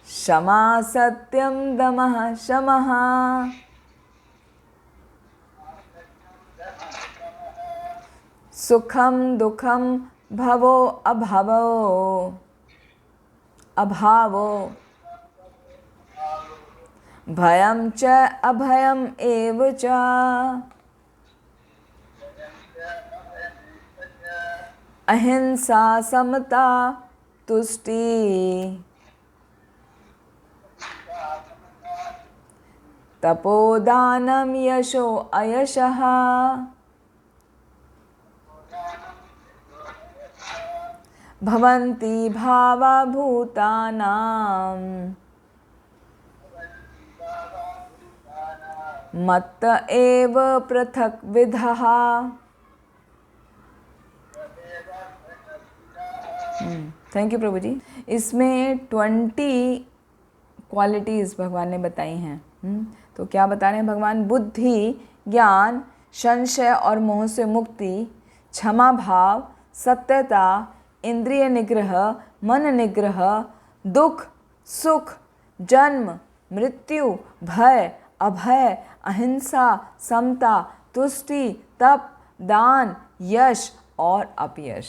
क्षमा सत्यम दमः शमः सुखम दुखम भवो अभावो भयम च अभयम एव च अहिंसा समता तुष्टि तपोदानम यशो अयशः भवन्ति भावा भूतानां मत्त एव पृथक विधः। थैंक यू प्रभु जी। इसमें 20 क्वालिटीज़ भगवान ने बताई हैं। तो क्या बता रहे हैं भगवान? बुद्धि, ज्ञान, संशय और मोह से मुक्ति, क्षमा भाव, सत्यता, इंद्रिय निग्रह, मन निग्रह, दुख सुख, जन्म मृत्यु, भय अभय, अहिंसा, समता, तुष्टि, तप, दान, यश और अपयश।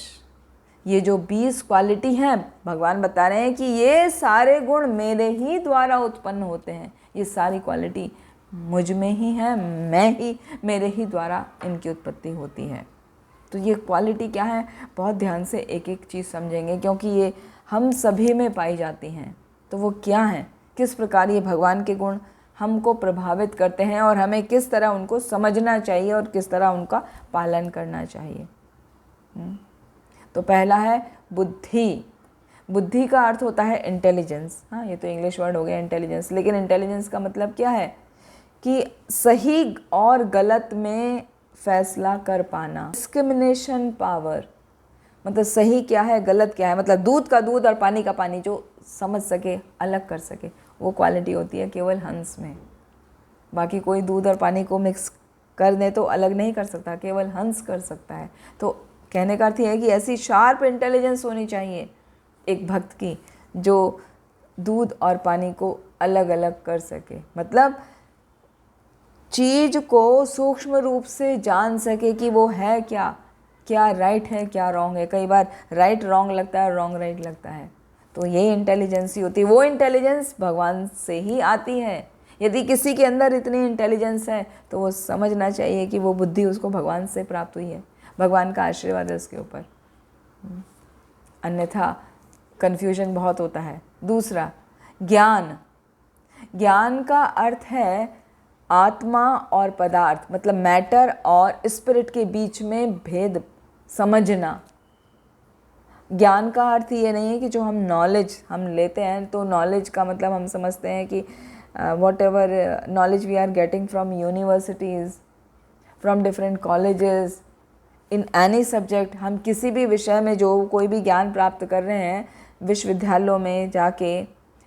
ये जो 20 क्वालिटी हैं भगवान बता रहे हैं कि ये सारे गुण मेरे ही द्वारा उत्पन्न होते हैं। ये सारी क्वालिटी मुझ में ही है, मेरे ही द्वारा इनकी उत्पत्ति होती है। तो ये क्वालिटी क्या है, बहुत ध्यान से एक एक चीज़ समझेंगे क्योंकि ये हम सभी में पाई जाती हैं। तो वो क्या है, किस प्रकार ये भगवान के गुण हमको प्रभावित करते हैं और हमें किस तरह उनको समझना चाहिए और किस तरह उनका पालन करना चाहिए। तो पहला है बुद्धि। बुद्धि का अर्थ होता है इंटेलिजेंस। हाँ, ये तो इंग्लिश वर्ड हो गया इंटेलिजेंस, लेकिन इंटेलिजेंस का मतलब क्या है कि सही और गलत में फैसला कर पाना। डिस्क्रिमिनेशन पावर, मतलब सही क्या है गलत क्या है, मतलब दूध का दूध और पानी का पानी जो समझ सके, अलग कर सके, वो क्वालिटी होती है केवल हंस में। बाकी कोई दूध और पानी को मिक्स कर दे तो अलग नहीं कर सकता, केवल हंस कर सकता है। तो कहने का अर्थ यह है कि ऐसी शार्प इंटेलिजेंस होनी चाहिए एक भक्त की जो दूध और पानी को अलग अलग कर सके, मतलब चीज़ को सूक्ष्म रूप से जान सके कि वो है क्या, क्या राइट है क्या रॉन्ग है। कई बार राइट रॉन्ग लगता है, रॉन्ग राइट लगता है। तो ये इंटेलिजेंस ही होती है। वो इंटेलिजेंस भगवान से ही आती है। यदि किसी के अंदर इतनी इंटेलिजेंस है तो वो समझना चाहिए कि वो बुद्धि उसको भगवान से प्राप्त हुई है, भगवान का आशीर्वाद है उसके ऊपर, अन्यथा कन्फ्यूजन बहुत होता है। दूसरा ज्ञान। ज्ञान का अर्थ है आत्मा और पदार्थ, मतलब मैटर और स्पिरिट के बीच में भेद समझना। ज्ञान का अर्थ ये नहीं है कि जो हम नॉलेज हम लेते हैं, तो नॉलेज का मतलब हम समझते हैं कि whatever knowledge we are getting from universities, from different colleges, in any subject, हम किसी भी विषय में जो कोई भी ज्ञान प्राप्त कर रहे हैं, विश्वविद्यालयों में जाके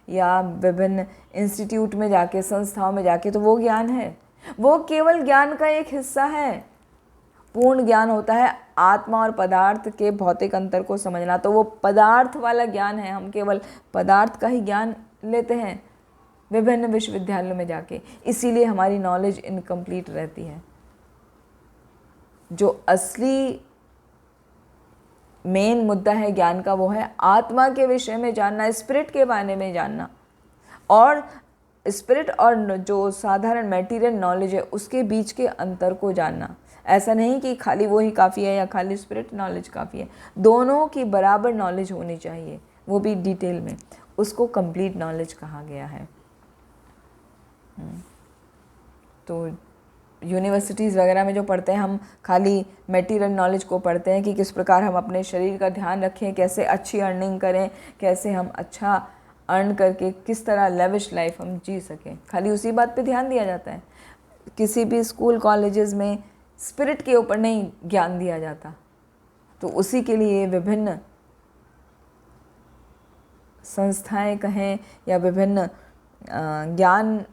या विभिन्न इंस्टीट्यूट में जाके, संस्थाओं में जाके, तो वो ज्ञान है। वो केवल ज्ञान का एक हिस्सा है। पूर्ण ज्ञान होता है आत्मा और पदार्थ के भौतिक अंतर को समझना, तो वो पदार्थ वाला ज्ञान है। हम केवल पदार्थ का ही ज्ञान लेते हैं विभिन्न विश्वविद्यालयों में जाके, इसीलिए हमारी नॉलेज इनकम्प्लीट रहती है। जो असली मेन मुद्दा है ज्ञान का, वो है आत्मा के विषय में जानना, स्पिरिट के बारे में जानना, और स्पिरिट और जो साधारण मटेरियल नॉलेज है उसके बीच के अंतर को जानना। ऐसा नहीं कि खाली वो ही काफ़ी है या खाली स्पिरिट नॉलेज काफ़ी है, दोनों की बराबर नॉलेज होनी चाहिए, वो भी डिटेल में। उसको कंप्लीट नॉलेज कहा गया है। तो यूनिवर्सिटीज़ वगैरह में जो पढ़ते हैं, हम खाली मटेरियल नॉलेज को पढ़ते हैं कि किस प्रकार हम अपने शरीर का ध्यान रखें, कैसे अच्छी अर्निंग करें, कैसे हम अच्छा अर्न करके किस तरह लेविश लाइफ हम जी सकें, खाली उसी बात पे ध्यान दिया जाता है। किसी भी स्कूल कॉलेजेस में स्पिरिट के ऊपर नहीं ज्ञान दिया जाता। तो उसी के लिए विभिन्न संस्थाएं कहें या विभिन्न ज्ञान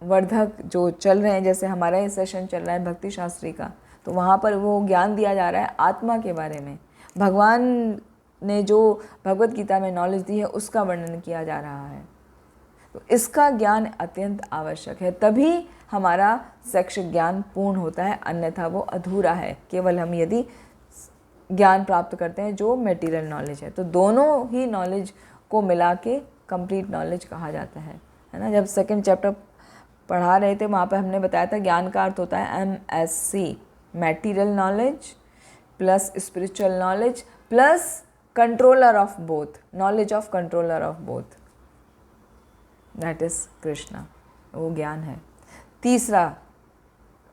वर्धक जो चल रहे हैं, जैसे हमारा ये सेशन चल रहा है भक्ति शास्त्री का, तो वहाँ पर वो ज्ञान दिया जा रहा है आत्मा के बारे में। भगवान ने जो भगवत गीता में नॉलेज दी है उसका वर्णन किया जा रहा है। तो इसका ज्ञान अत्यंत आवश्यक है, तभी हमारा शैक्षिक ज्ञान पूर्ण होता है, अन्यथा वो अधूरा है। केवल हम यदि ज्ञान प्राप्त करते हैं जो मटेरियल नॉलेज है, तो दोनों ही नॉलेज को मिला के कंप्लीट नॉलेज कहा जाता है ना। जब सेकंड चैप्टर पढ़ा रहे थे वहाँ पे हमने बताया था ज्ञान का अर्थ होता है MSc, material knowledge plus spiritual knowledge plus controller of both, knowledge of controller of both, that is Krishna, वो ज्ञान है। तीसरा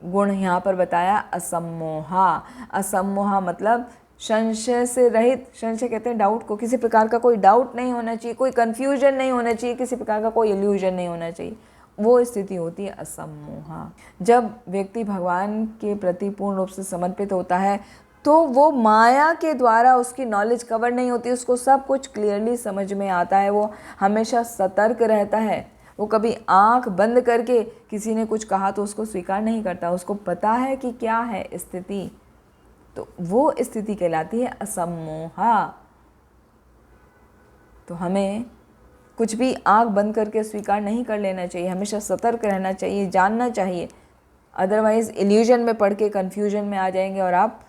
गुण यहाँ पर बताया असम्मोहा। असम्मोहा मतलब संशय से रहित। संशय कहते हैं डाउट को, किसी प्रकार का कोई डाउट नहीं होना चाहिए, कोई कन्फ्यूजन नहीं होना चाहिए, किसी प्रकार का कोई इल्यूजन नहीं होना चाहिए, वो स्थिति होती है असम्मोहा। जब व्यक्ति भगवान के प्रति पूर्ण रूप से समर्पित होता है तो वो माया के द्वारा उसकी नॉलेज कवर नहीं होती, उसको सब कुछ क्लियरली समझ में आता है, वो हमेशा सतर्क रहता है। वो कभी आंख बंद करके किसी ने कुछ कहा तो उसको स्वीकार नहीं करता, उसको पता है कि क्या है स्थिति, तो वो स्थिति कहलाती है असम्मोहा। तो हमें कुछ भी आंख बंद करके स्वीकार नहीं कर लेना चाहिए, हमेशा सतर्क रहना चाहिए, जानना चाहिए, अदरवाइज इल्यूजन में पढ़ के कन्फ्यूजन में आ जाएंगे और आप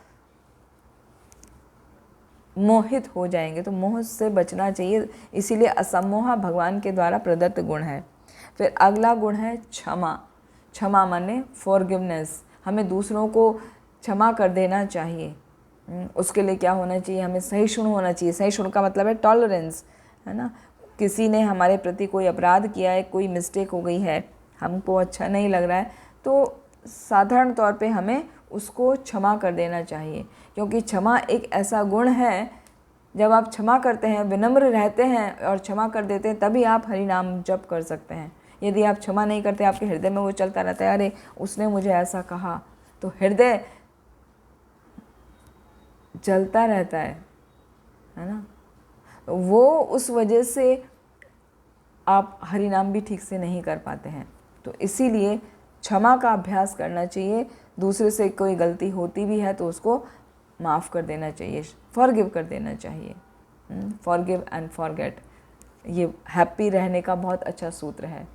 मोहित हो जाएंगे। तो मोह से बचना चाहिए, इसीलिए असम्मोहा भगवान के द्वारा प्रदत्त गुण है। फिर अगला गुण है क्षमा। क्षमा माने फॉरगिवनेस, हमें दूसरों को क्षमा कर देना चाहिए। उसके लिए क्या होना चाहिए, हमें सहिष्णु होना चाहिए। सहिष्णु का मतलब है टॉलरेंस, है ना। किसी ने हमारे प्रति कोई अपराध किया है, कोई मिस्टेक हो गई है, हमको अच्छा नहीं लग रहा है, तो साधारण तौर पे हमें उसको क्षमा कर देना चाहिए, क्योंकि क्षमा एक ऐसा गुण है, जब आप क्षमा करते हैं, विनम्र रहते हैं और क्षमा कर देते हैं, तभी आप हरि नाम जप कर सकते हैं। यदि आप क्षमा नहीं करते, आपके हृदय में वो चलता रहता है, अरे उसने मुझे ऐसा कहा, तो हृदय जलता रहता है ना। वो उस वजह से आप हरि नाम भी ठीक से नहीं कर पाते हैं। तो इसीलिए क्षमा का अभ्यास करना चाहिए। दूसरे से कोई गलती होती भी है तो उसको माफ़ कर देना चाहिए, फॉरगिव कर देना चाहिए। फॉरगिव एंड फॉरगेट, ये हैप्पी रहने का बहुत अच्छा सूत्र है।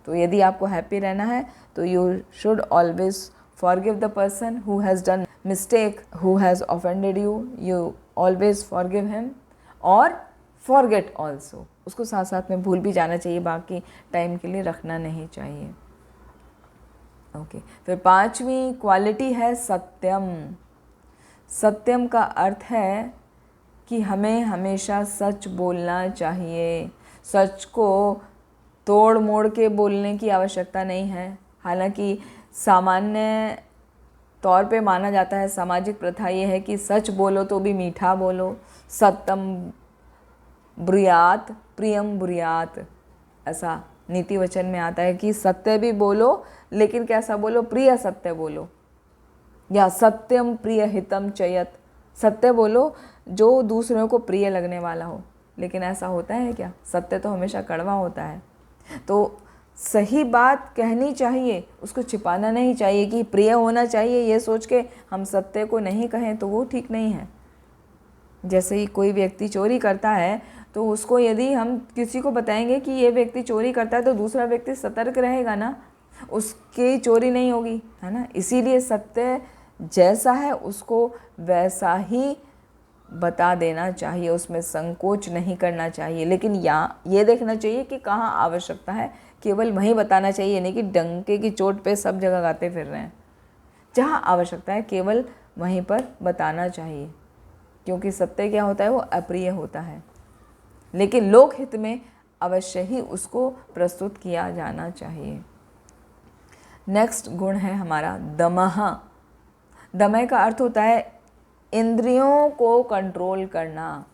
तो यदि आपको हैप्पी रहना है तो you should always forgive the person who has done mistake, who has offended you, you always forgive him और फॉरगेट ऑल्सो। उसको साथ साथ में भूल भी जाना चाहिए, बाकी टाइम के लिए रखना नहीं चाहिए। ओके फिर पांचवी क्वालिटी है सत्यम। सत्यम का अर्थ है कि हमें हमेशा सच बोलना चाहिए। सच को तोड़ मोड़ के बोलने की आवश्यकता नहीं है। हालांकि सामान्य तौर पे माना जाता है, सामाजिक प्रथा ये है कि सच बोलो तो भी मीठा बोलो, सत्यम ब्रूयात प्रियम ब्रूयात, ऐसा नीति वचन में आता है कि सत्य भी बोलो, लेकिन कैसा बोलो, प्रिय सत्य बोलो, या सत्यम प्रिय हितम चयत, सत्य बोलो जो दूसरों को प्रिय लगने वाला हो, लेकिन ऐसा होता है क्या? सत्य तो हमेशा कड़वा होता है। तो सही बात कहनी चाहिए, उसको छिपाना नहीं चाहिए कि प्रिय होना चाहिए ये सोच के हम सत्य को नहीं कहें तो वो ठीक नहीं है। जैसे ही कोई व्यक्ति चोरी करता है तो उसको यदि हम किसी को बताएंगे कि ये व्यक्ति चोरी करता है तो दूसरा व्यक्ति सतर्क रहेगा ना, उसकी चोरी नहीं होगी, है ना। इसीलिए सत्य जैसा है उसको वैसा ही बता देना चाहिए, उसमें संकोच नहीं करना चाहिए। लेकिन ये देखना चाहिए कि कहाँ आवश्यकता है, केवल वहीं बताना चाहिए, नहीं कि डंके की चोट पे सब जगह गाते फिर रहे हैं। जहाँ आवश्यकता है केवल वहीं पर बताना चाहिए, क्योंकि सत्य क्या होता है, वो अप्रिय होता है, लेकिन लोक हित में अवश्य ही उसको प्रस्तुत किया जाना चाहिए। नेक्स्ट गुण है हमारा दमः। दमय का अर्थ होता है इंद्रियों को कंट्रोल करना,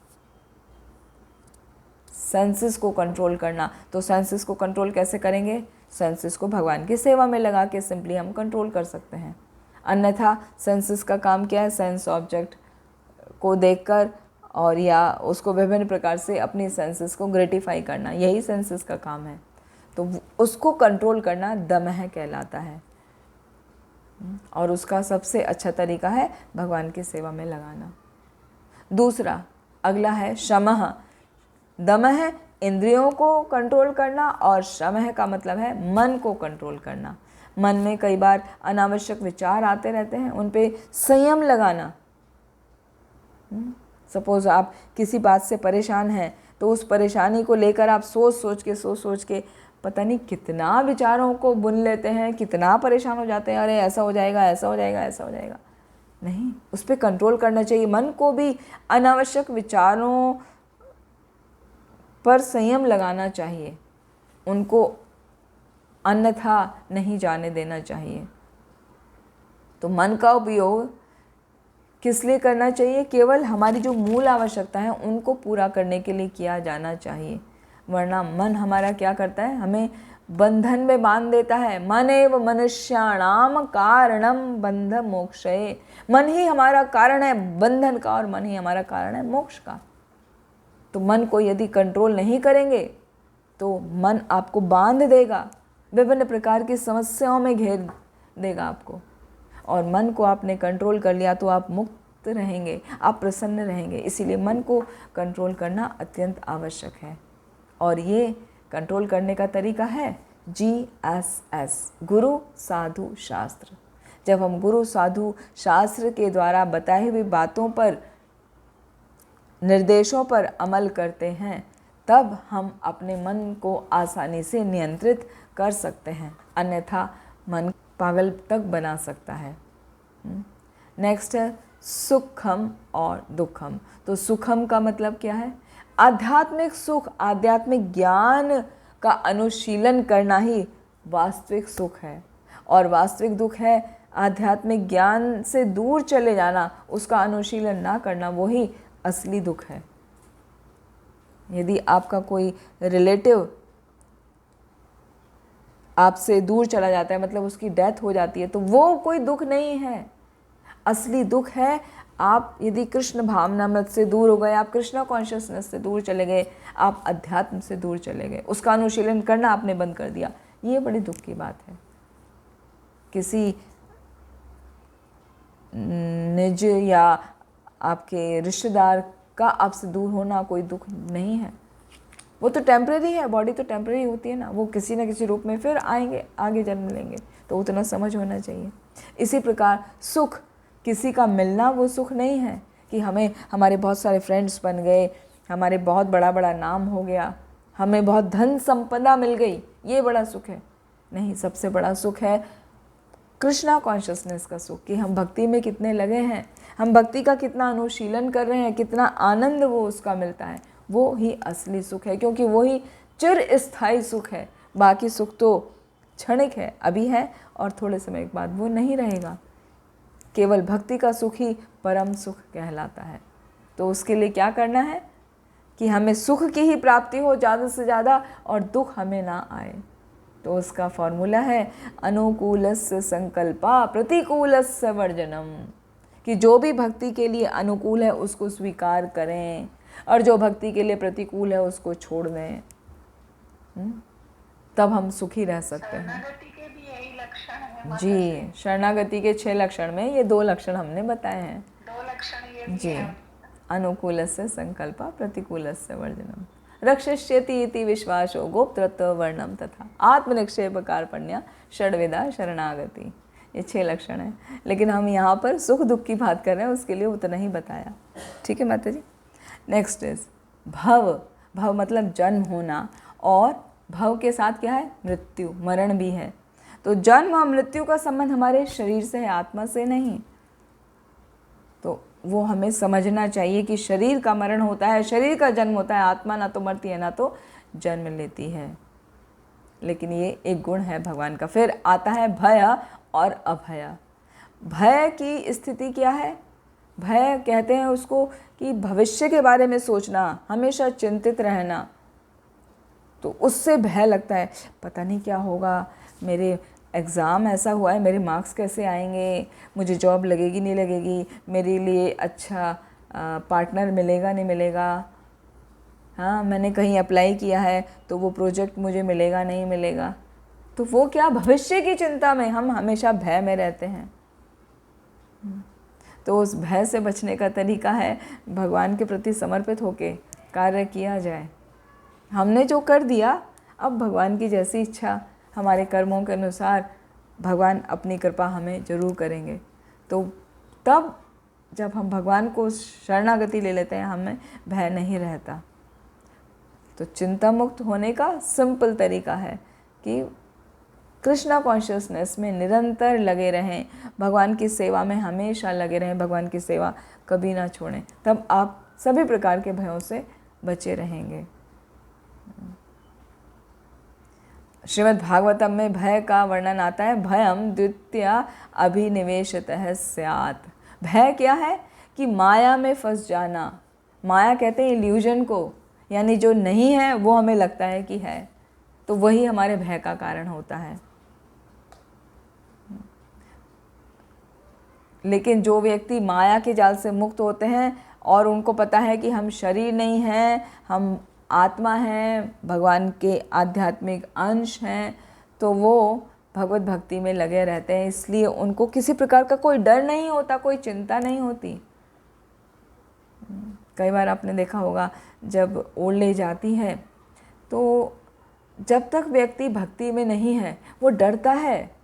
सेंसेस को कंट्रोल करना। तो सेंसेस को कंट्रोल कैसे करेंगे? सेंसेस को भगवान की सेवा में लगा के सिंपली हम कंट्रोल कर सकते हैं। अन्यथा सेंसेस का काम क्या है? सेंस ऑब्जेक्ट को देखकर और या उसको विभिन्न प्रकार से अपनी सेंसेस को ग्रेटिफाई करना, यही सेंसेस का काम है। तो उसको कंट्रोल करना दमः कहलाता है, और उसका सबसे अच्छा तरीका है भगवान की सेवा में लगाना। दूसरा अगला है शमः। दमः इंद्रियों को कंट्रोल करना और शमः का मतलब है मन को कंट्रोल करना। मन में कई बार अनावश्यक विचार आते रहते हैं, उन पे संयम लगाना। सपोज आप किसी बात से परेशान हैं तो उस परेशानी को लेकर आप सोच सोच के पता नहीं कितना विचारों को बुन लेते हैं, कितना परेशान हो जाते हैं, अरे ऐसा हो जाएगा, ऐसा हो जाएगा, ऐसा हो जाएगा। नहीं, उस पर कंट्रोल करना चाहिए। मन को भी अनावश्यक विचारों पर संयम लगाना चाहिए, उनको अन्यथा नहीं जाने देना चाहिए। तो मन का उपयोग किस लिए करना चाहिए? केवल हमारी जो मूल आवश्यकता है उनको पूरा करने के लिए किया जाना चाहिए, वरना मन हमारा क्या करता है? हमें बंधन में बांध देता है। मन एव मनुष्याणाम कारणम बंध मोक्षये। मन ही हमारा कारण है बंधन का और मन ही हमारा कारण है मोक्ष का। तो मन को यदि कंट्रोल नहीं करेंगे तो मन आपको बांध देगा, विभिन्न प्रकार की समस्याओं में घेर देगा आपको। और मन को आपने कंट्रोल कर लिया तो आप मुक्त रहेंगे, आप प्रसन्न रहेंगे। इसीलिए मन को कंट्रोल करना अत्यंत आवश्यक है। और ये कंट्रोल करने का तरीका है GSS, गुरु साधु शास्त्र। जब हम गुरु साधु शास्त्र के द्वारा बताई हुई बातों पर, निर्देशों पर अमल करते हैं, तब हम अपने मन को आसानी से नियंत्रित कर सकते हैं, अन्यथा मन पागल तक बना सकता है। नेक्स्ट है सुखम और दुखम। तो सुखम का मतलब क्या है? आध्यात्मिक सुख, आध्यात्मिक ज्ञान का अनुशीलन करना ही वास्तविक सुख है। और वास्तविक दुख है आध्यात्मिक ज्ञान से दूर चले जाना, उसका अनुशीलन ना करना, वही असली दुख है। यदि आपका कोई रिलेटिव आपसे दूर चला जाता है, मतलब उसकी डेथ हो जाती है, तो वो कोई दुख नहीं है। असली दुख है आप यदि कृष्ण भावनामृत से दूर हो गए, आप कृष्णा कॉन्शियसनेस से दूर चले गए, आप अध्यात्म से दूर चले गए, उसका अनुशीलन करना आपने बंद कर दिया, ये बड़ी दुख की बात है। किसी निज या आपके रिश्तेदार का आपसे दूर होना कोई दुख नहीं है, वो तो टेम्परेरी है। बॉडी तो टेम्परेरी होती है ना, वो किसी न किसी रूप में फिर आएंगे, आगे जन्म लेंगे, तो उतना समझ होना चाहिए। इसी प्रकार सुख, किसी का मिलना वो सुख नहीं है कि हमें हमारे बहुत सारे फ्रेंड्स बन गए, हमारे बहुत बड़ा बड़ा नाम हो गया, हमें बहुत धन संपदा मिल गई, ये बड़ा सुख है। नहीं, सबसे बड़ा सुख है कृष्णा कॉन्शियसनेस का सुख, कि हम भक्ति में कितने लगे हैं, हम भक्ति का कितना अनुशीलन कर रहे हैं, कितना आनंद वो उसका मिलता है, वो ही असली सुख है। क्योंकि वो ही चिर स्थायी सुख है। बाकी सुख तो क्षणिक है, अभी है और थोड़े समय के बाद वो नहीं रहेगा। केवल भक्ति का सुख ही परम सुख कहलाता है। तो उसके लिए क्या करना है कि हमें सुख की ही प्राप्ति हो ज़्यादा से ज़्यादा और दुख हमें ना आए। तो उसका फॉर्मूला है अनुकूलस्य संकल्पा प्रतिकूलस्य वर्जनम, कि जो भी भक्ति के लिए अनुकूल है उसको स्वीकार करें, और जो भक्ति के लिए प्रतिकूल है उसको छोड़ दें, तब हम सुखी रह सकते हैं। शरणागति के भी यही लक्षण है माता जी, शरणागति के 6 लक्षण में ये 2 लक्षण हमने बताए हैं। 2 लक्षण ये भी जी, है। अनुकूलस्य संकल्प प्रतिकूलस्य वर्जनम रक्षिष्यति इति विश्वासो गोप्तृत्व वर्णम तथा आत्मनिक्षेप कार्पण्य षड्विधा शरणागति, ये 6 लक्षण हैं। लेकिन हम यहाँ पर सुख दुख की बात कर रहे हैं, उसके लिए उतना ही बताया। ठीक है माता जी। नेक्स्ट इज भव। भव मतलब जन्म होना, और भव के साथ क्या है? मृत्यु, मरण भी है। तो जन्म और मृत्यु का संबंध हमारे शरीर से है, आत्मा से नहीं। तो वो हमें समझना चाहिए कि शरीर का मरण होता है, शरीर का जन्म होता है, आत्मा ना तो मरती है ना तो जन्म लेती है। लेकिन ये एक गुण है भगवान का। फिर आता है भय और अभय। भय की स्थिति क्या है? भय कहते हैं उसको कि भविष्य के बारे में सोचना, हमेशा चिंतित रहना। तो उससे भय लगता है, पता नहीं क्या होगा, मेरे एग्ज़ाम ऐसा हुआ है, मेरे मार्क्स कैसे आएंगे, मुझे जॉब लगेगी नहीं लगेगी, मेरे लिए अच्छा पार्टनर मिलेगा नहीं मिलेगा, हाँ मैंने कहीं अप्लाई किया है तो वो प्रोजेक्ट मुझे मिलेगा नहीं मिलेगा। तो वो क्या, भविष्य की चिंता में हम हमेशा भय में रहते हैं। तो उस भय से बचने का तरीका है भगवान के प्रति समर्पित होके कार्य किया जाए। हमने जो कर दिया, अब भगवान की जैसी इच्छा, हमारे कर्मों के अनुसार भगवान अपनी कृपा हमें जरूर करेंगे। तो तब जब हम भगवान को शरणागति ले लेते हैं, हमें भय नहीं रहता। तो चिंता मुक्त होने का सिंपल तरीका है कि कृष्णा कॉन्शियसनेस में निरंतर लगे रहें, भगवान की सेवा में हमेशा लगे रहें, भगवान की सेवा कभी ना छोड़ें। तब आप सभी प्रकार के भयों से बचे रहेंगे। श्रीमद् भागवतम में भय का वर्णन आता है, भयम द्वितीया अभिनिवेशतः स्यात्। भय क्या है? कि माया में फंस जाना। माया कहते हैं इल्यूजन को, यानी जो नहीं है वो हमें लगता है कि है, तो वही हमारे भय का कारण होता है। लेकिन जो व्यक्ति माया के जाल से मुक्त होते हैं और उनको पता है कि हम शरीर नहीं हैं, हम आत्मा हैं, भगवान के आध्यात्मिक अंश हैं, तो वो भगवत भक्ति में लगे रहते हैं। इसलिए उनको किसी प्रकार का कोई डर नहीं होता, कोई चिंता नहीं होती। कई बार आपने देखा होगा जब ओल्ड एज आती है तो जब तक व्यक्ति भक्ति में नहीं है वो डरता है,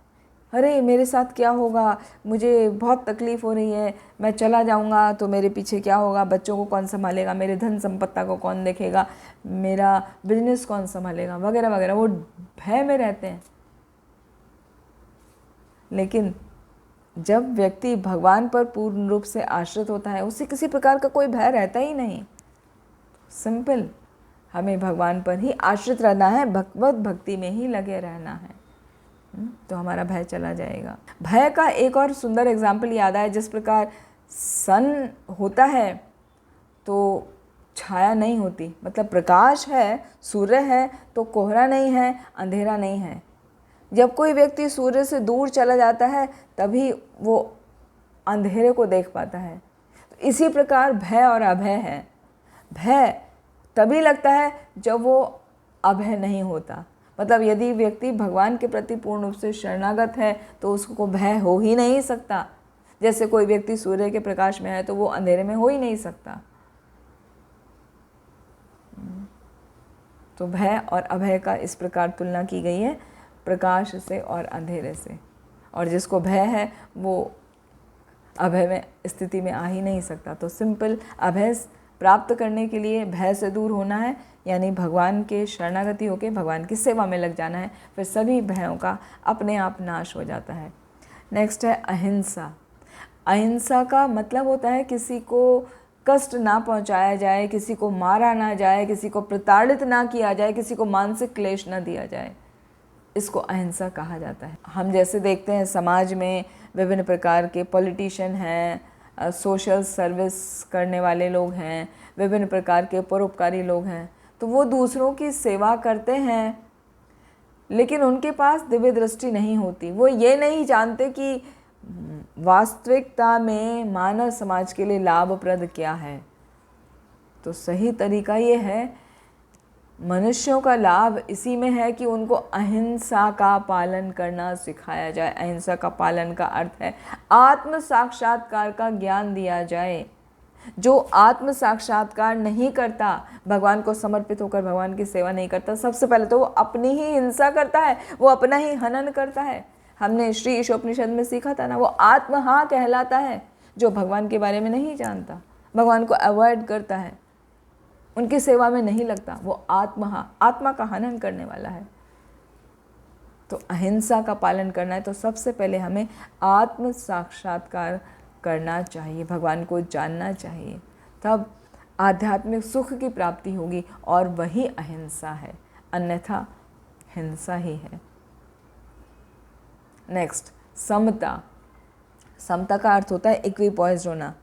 अरे मेरे साथ क्या होगा, मुझे बहुत तकलीफ़ हो रही है, मैं चला जाऊंगा तो मेरे पीछे क्या होगा, बच्चों को कौन संभालेगा, मेरे धन संपत्ति को कौन देखेगा, मेरा बिजनेस कौन संभालेगा, वगैरह वगैरह। वो भय में रहते हैं। लेकिन जब व्यक्ति भगवान पर पूर्ण रूप से आश्रित होता है, उससे किसी प्रकार का कोई भय रहता ही नहीं। सिंपल, हमें भगवान पर ही आश्रित रहना है, भगवत भक्ति में ही लगे रहना है, तो हमारा भय चला जाएगा। भय का एक और सुंदर एग्जाम्पल याद आया। जिस प्रकार सन होता है तो छाया नहीं होती, मतलब प्रकाश है, सूर्य है तो कोहरा नहीं है, अंधेरा नहीं है। जब कोई व्यक्ति सूर्य से दूर चला जाता है तभी वो अंधेरे को देख पाता है। तो इसी प्रकार भय और अभय है। भय तभी लगता है जब वो अभय नहीं होता। मतलब यदि व्यक्ति भगवान के प्रति पूर्ण रूप से शरणागत है तो उसको भय हो ही नहीं सकता। जैसे कोई व्यक्ति सूर्य के प्रकाश में है तो वो अंधेरे में हो ही नहीं सकता। तो भय और अभय का इस प्रकार तुलना की गई है, प्रकाश से और अंधेरे से। और जिसको भय है वो अभय में स्थिति में आ ही नहीं सकता। तो सिंपल, अभय प्राप्त करने के लिए भय से दूर होना है, यानी भगवान के शरणागति होकर भगवान की सेवा में लग जाना है। फिर सभी भयों का अपने आप नाश हो जाता है। नेक्स्ट है अहिंसा। अहिंसा का मतलब होता है किसी को कष्ट ना पहुंचाया जाए, किसी को मारा ना जाए, किसी को प्रताड़ित ना किया जाए, किसी को मानसिक क्लेश ना दिया जाए। इसको अहिंसा कहा जाता है। हम जैसे देखते हैं समाज में विभिन्न प्रकार के पॉलिटिशियन हैं, सोशल सर्विस करने वाले लोग हैं, विभिन्न प्रकार के परोपकारी लोग हैं, तो वो दूसरों की सेवा करते हैं लेकिन उनके पास दिव्य दृष्टि नहीं होती। वो ये नहीं जानते कि वास्तविकता में मानव समाज के लिए लाभप्रद क्या है। तो सही तरीका ये है, मनुष्यों का लाभ इसी में है कि उनको अहिंसा का पालन करना सिखाया जाए। अहिंसा का पालन का अर्थ है आत्म साक्षात्कार का ज्ञान दिया जाए। जो आत्म साक्षात्कार नहीं करता, भगवान को समर्पित होकर भगवान की सेवा नहीं करता, सबसे पहले तो वो अपनी ही हिंसा करता है, वो अपना ही हनन करता है। हमने श्री ईशोपनिषद में सीखा था ना, वो आत्महा कहलाता है। जो भगवान के बारे में नहीं जानता, भगवान को अवॉइड करता है, उनकी सेवा में नहीं लगता, वो आत्मा का हनन करने वाला है। तो अहिंसा का पालन करना है तो सबसे पहले हमें आत्म साक्षात्कार करना चाहिए, भगवान को जानना चाहिए, तब आध्यात्मिक सुख की प्राप्ति होगी और वही अहिंसा है, अन्यथा हिंसा ही है। नेक्स्ट, समता। समता का अर्थ होता है इक्विपॉइज्ड होना,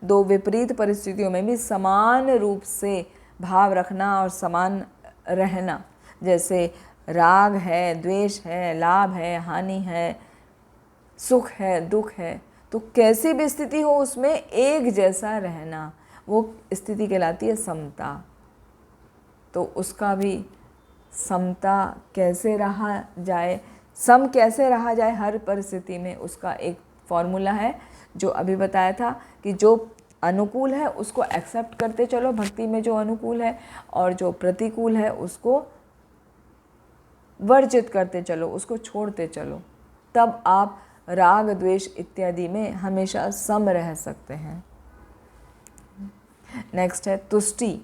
दो विपरीत परिस्थितियों में भी समान रूप से भाव रखना और समान रहना। जैसे राग है, द्वेष है, लाभ है, हानि है, सुख है, दुख है, तो कैसी भी स्थिति हो उसमें एक जैसा रहना, वो स्थिति कहलाती है समता। तो उसका भी समता कैसे रहा जाए, सम कैसे रहा जाए हर परिस्थिति में, उसका एक फॉर्मूला है जो अभी बताया था कि जो अनुकूल है उसको एक्सेप्ट करते चलो भक्ति में, जो अनुकूल है, और जो प्रतिकूल है उसको वर्जित करते चलो, उसको छोड़ते चलो, तब आप राग द्वेष इत्यादि में हमेशा सम रह सकते हैं। नेक्स्ट है तुष्टि।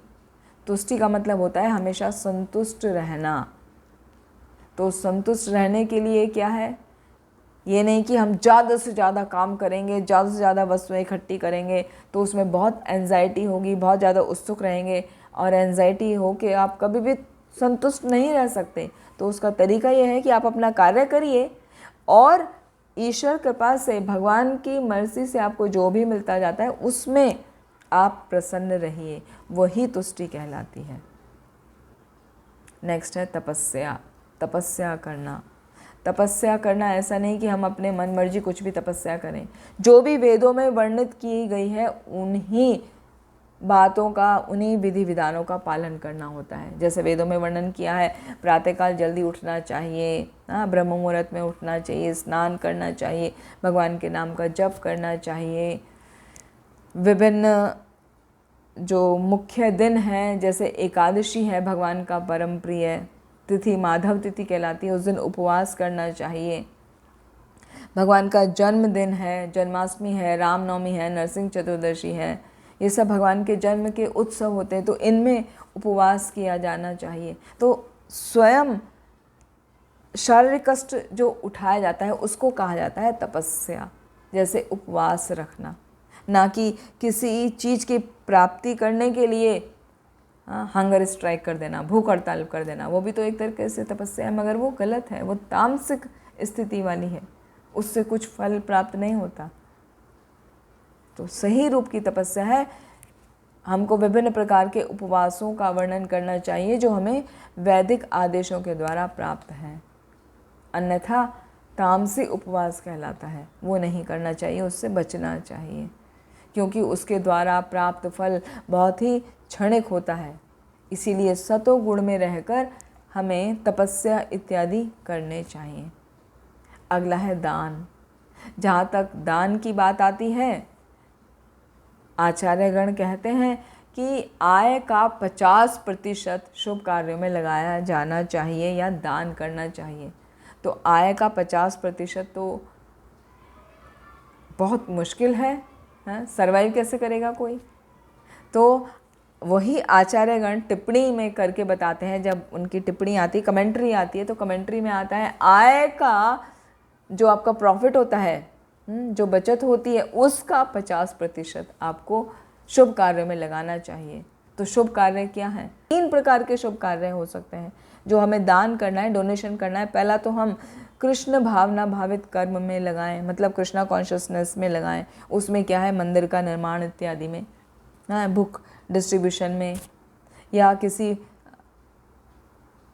तुष्टि का मतलब होता है हमेशा संतुष्ट रहना। तो संतुष्ट रहने के लिए क्या है, ये नहीं कि हम ज़्यादा से ज़्यादा काम करेंगे, ज़्यादा से ज़्यादा वस्तुएं इकट्ठी करेंगे तो उसमें बहुत एंजाइटी होगी, बहुत ज़्यादा उत्सुक रहेंगे, और एंजाइटी हो के आप कभी भी संतुष्ट नहीं रह सकते। तो उसका तरीका ये है कि आप अपना कार्य करिए और ईश्वर कृपा से, भगवान की मर्जी से आपको जो भी मिलता जाता है उसमें आप प्रसन्न रहिए, वही तुष्टि कहलाती है। नेक्स्ट है तपस्या। तपस्या करना। तपस्या करना ऐसा नहीं कि हम अपने मन मर्जी कुछ भी तपस्या करें, जो भी वेदों में वर्णित की गई है उन्हीं बातों का, उन्हीं विधि विधानों का पालन करना होता है। जैसे वेदों में वर्णन किया है, प्रातःकाल जल्दी उठना चाहिए, ब्रह्म मुहूर्त में उठना चाहिए, स्नान करना चाहिए, भगवान के नाम का जप करना चाहिए। विभिन्न जो मुख्य दिन हैं, जैसे एकादशी है भगवान का परम प्रिय तिथि, माधव तिथि कहलाती है, उस दिन उपवास करना चाहिए। भगवान का जन्मदिन है, जन्माष्टमी है, रामनवमी है, नरसिंह चतुर्दशी है, ये सब भगवान के जन्म के उत्सव होते हैं, तो इनमें उपवास किया जाना चाहिए। तो स्वयं शारीरिक कष्ट जो उठाया जाता है उसको कहा जाता है तपस्या। जैसे उपवास रखना, ना कि किसी चीज़ की प्राप्ति करने के लिए हंगर स्ट्राइक कर देना, भूख हड़ताल कर देना, वो भी तो एक तरीके से तपस्या है, मगर वो गलत है, वो तामसिक स्थिति वाली है, उससे कुछ फल प्राप्त नहीं होता। तो सही रूप की तपस्या है, हमको विभिन्न प्रकार के उपवासों का वर्णन करना चाहिए जो हमें वैदिक आदेशों के द्वारा प्राप्त हैं, अन्यथा तामसी उपवास कहलाता है, वो नहीं करना चाहिए, उससे बचना चाहिए, क्योंकि उसके द्वारा प्राप्त फल बहुत ही क्षणिक होता है। इसीलिए सतो गुण में रहकर हमें तपस्या इत्यादि करने चाहिए। अगला है दान। जहाँ तक दान की बात आती है, आचार्यगण कहते हैं कि आय का 50% शुभ कार्यों में लगाया जाना चाहिए या दान करना चाहिए। तो आय का 50% तो बहुत मुश्किल है, सर्वाइव कैसे करेगा कोई। तो वही आचार्यगण टिप्पणी में करके बताते हैं, जब उनकी टिप्पणी आती, कमेंट्री आती है, तो कमेंट्री में आता है आय का जो आपका प्रॉफिट होता है, जो बचत होती है, उसका 50% आपको शुभ कार्यों में लगाना चाहिए। तो शुभ कार्य क्या हैं? 3 प्रकार के शुभ कार्य हो सकते हैं जो हमें दान करना है, डोनेशन करना है। पहला तो हम कृष्ण भावना भावित कर्म में लगाएं, मतलब कृष्णा कॉन्शियसनेस में लगाएं। उसमें क्या है, मंदिर का निर्माण इत्यादि में, बुक डिस्ट्रीब्यूशन में, या किसी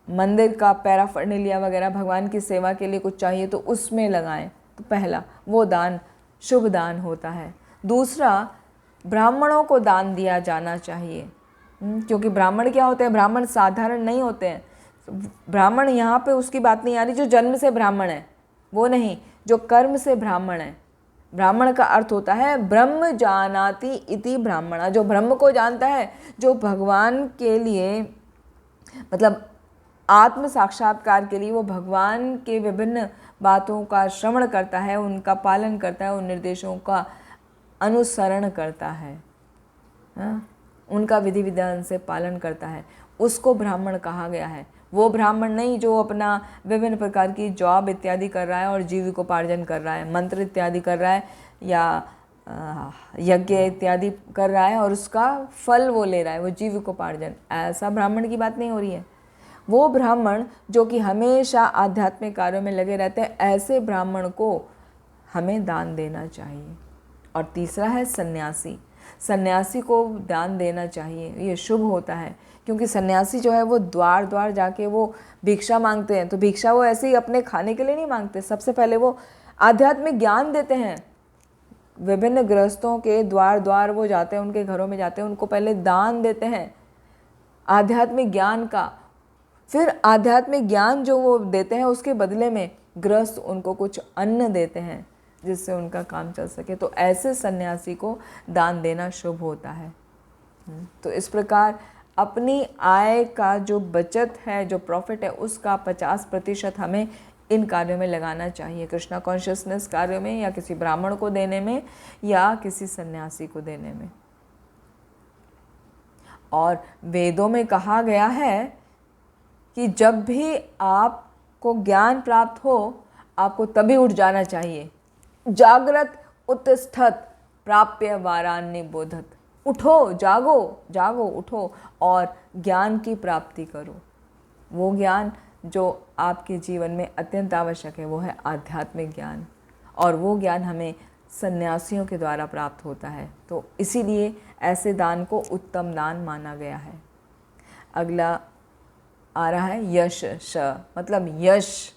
मंदिर का पैराफर्नेलिया वगैरह भगवान की सेवा के लिए कुछ चाहिए तो उसमें लगाएं। तो पहला वो दान शुभ दान होता है। दूसरा, ब्राह्मणों को दान दिया जाना चाहिए। क्योंकि ब्राह्मण क्या होते हैं, ब्राह्मण साधारण नहीं होते हैं। ब्राह्मण यहाँ पे उसकी बात नहीं आ रही जो जन्म से ब्राह्मण है, वो नहीं, जो कर्म से ब्राह्मण है। ब्राह्मण का अर्थ होता है ब्रह्म जानाति इति ब्राह्मणा, जो ब्रह्म को जानता है, जो भगवान के लिए मतलब आत्म साक्षात्कार के लिए वो भगवान के विभिन्न बातों का श्रवण करता है, उनका पालन करता है, उन निर्देशों का अनुसरण करता है, हाँ? उनका विधि विधान से पालन करता है, उसको ब्राह्मण कहा गया है। वो ब्राह्मण नहीं जो अपना विभिन्न प्रकार की जॉब इत्यादि कर रहा है और जीविकोपार्जन कर रहा है, मंत्र इत्यादि कर रहा है या यज्ञ इत्यादि कर रहा है और उसका फल वो ले रहा है, वो जीविकोपार्जन, ऐसा ब्राह्मण की बात नहीं हो रही है। वो ब्राह्मण जो कि हमेशा आध्यात्मिक कार्यों में लगे रहते हैं, ऐसे ब्राह्मण को हमें दान देना चाहिए। और तीसरा है सन्यासी, सन्यासी को दान देना चाहिए, ये शुभ होता है। क्योंकि सन्यासी जो है वो द्वार द्वार जाके वो भिक्षा मांगते हैं, तो भिक्षा वो ऐसे ही अपने खाने के लिए नहीं मांगते, सबसे पहले वो आध्यात्मिक ज्ञान देते हैं। विभिन्न गृहस्थों के द्वार द्वार वो जाते हैं, उनके घरों में जाते हैं, उनको पहले दान देते हैं आध्यात्मिक ज्ञान का। फिर आध्यात्मिक ज्ञान जो वो देते हैं उसके बदले में गृहस्थ उनको कुछ अन्न देते हैं जिससे उनका काम चल सके। तो ऐसे सन्यासी को दान देना शुभ होता है। तो इस प्रकार अपनी आय का जो बचत है, जो प्रॉफिट है, उसका 50% हमें इन कार्यों में लगाना चाहिए, कृष्णा कॉन्शियसनेस कार्यों में, या किसी ब्राह्मण को देने में, या किसी सन्यासी को देने में। और वेदों में कहा गया है कि जब भी आपको ज्ञान प्राप्त हो आपको तभी उठ जाना चाहिए। जागृत उत्तिष्ठत प्राप्य वारान्य बोधत, उठो, जागो जागो, उठो और ज्ञान की प्राप्ति करो। वो ज्ञान जो आपके जीवन में अत्यंत आवश्यक है वो है आध्यात्मिक ज्ञान, और वो ज्ञान हमें सन्यासियों के द्वारा प्राप्त होता है। तो इसीलिए ऐसे दान को उत्तम दान माना गया है। अगला आ रहा है यश, श मतलब यश,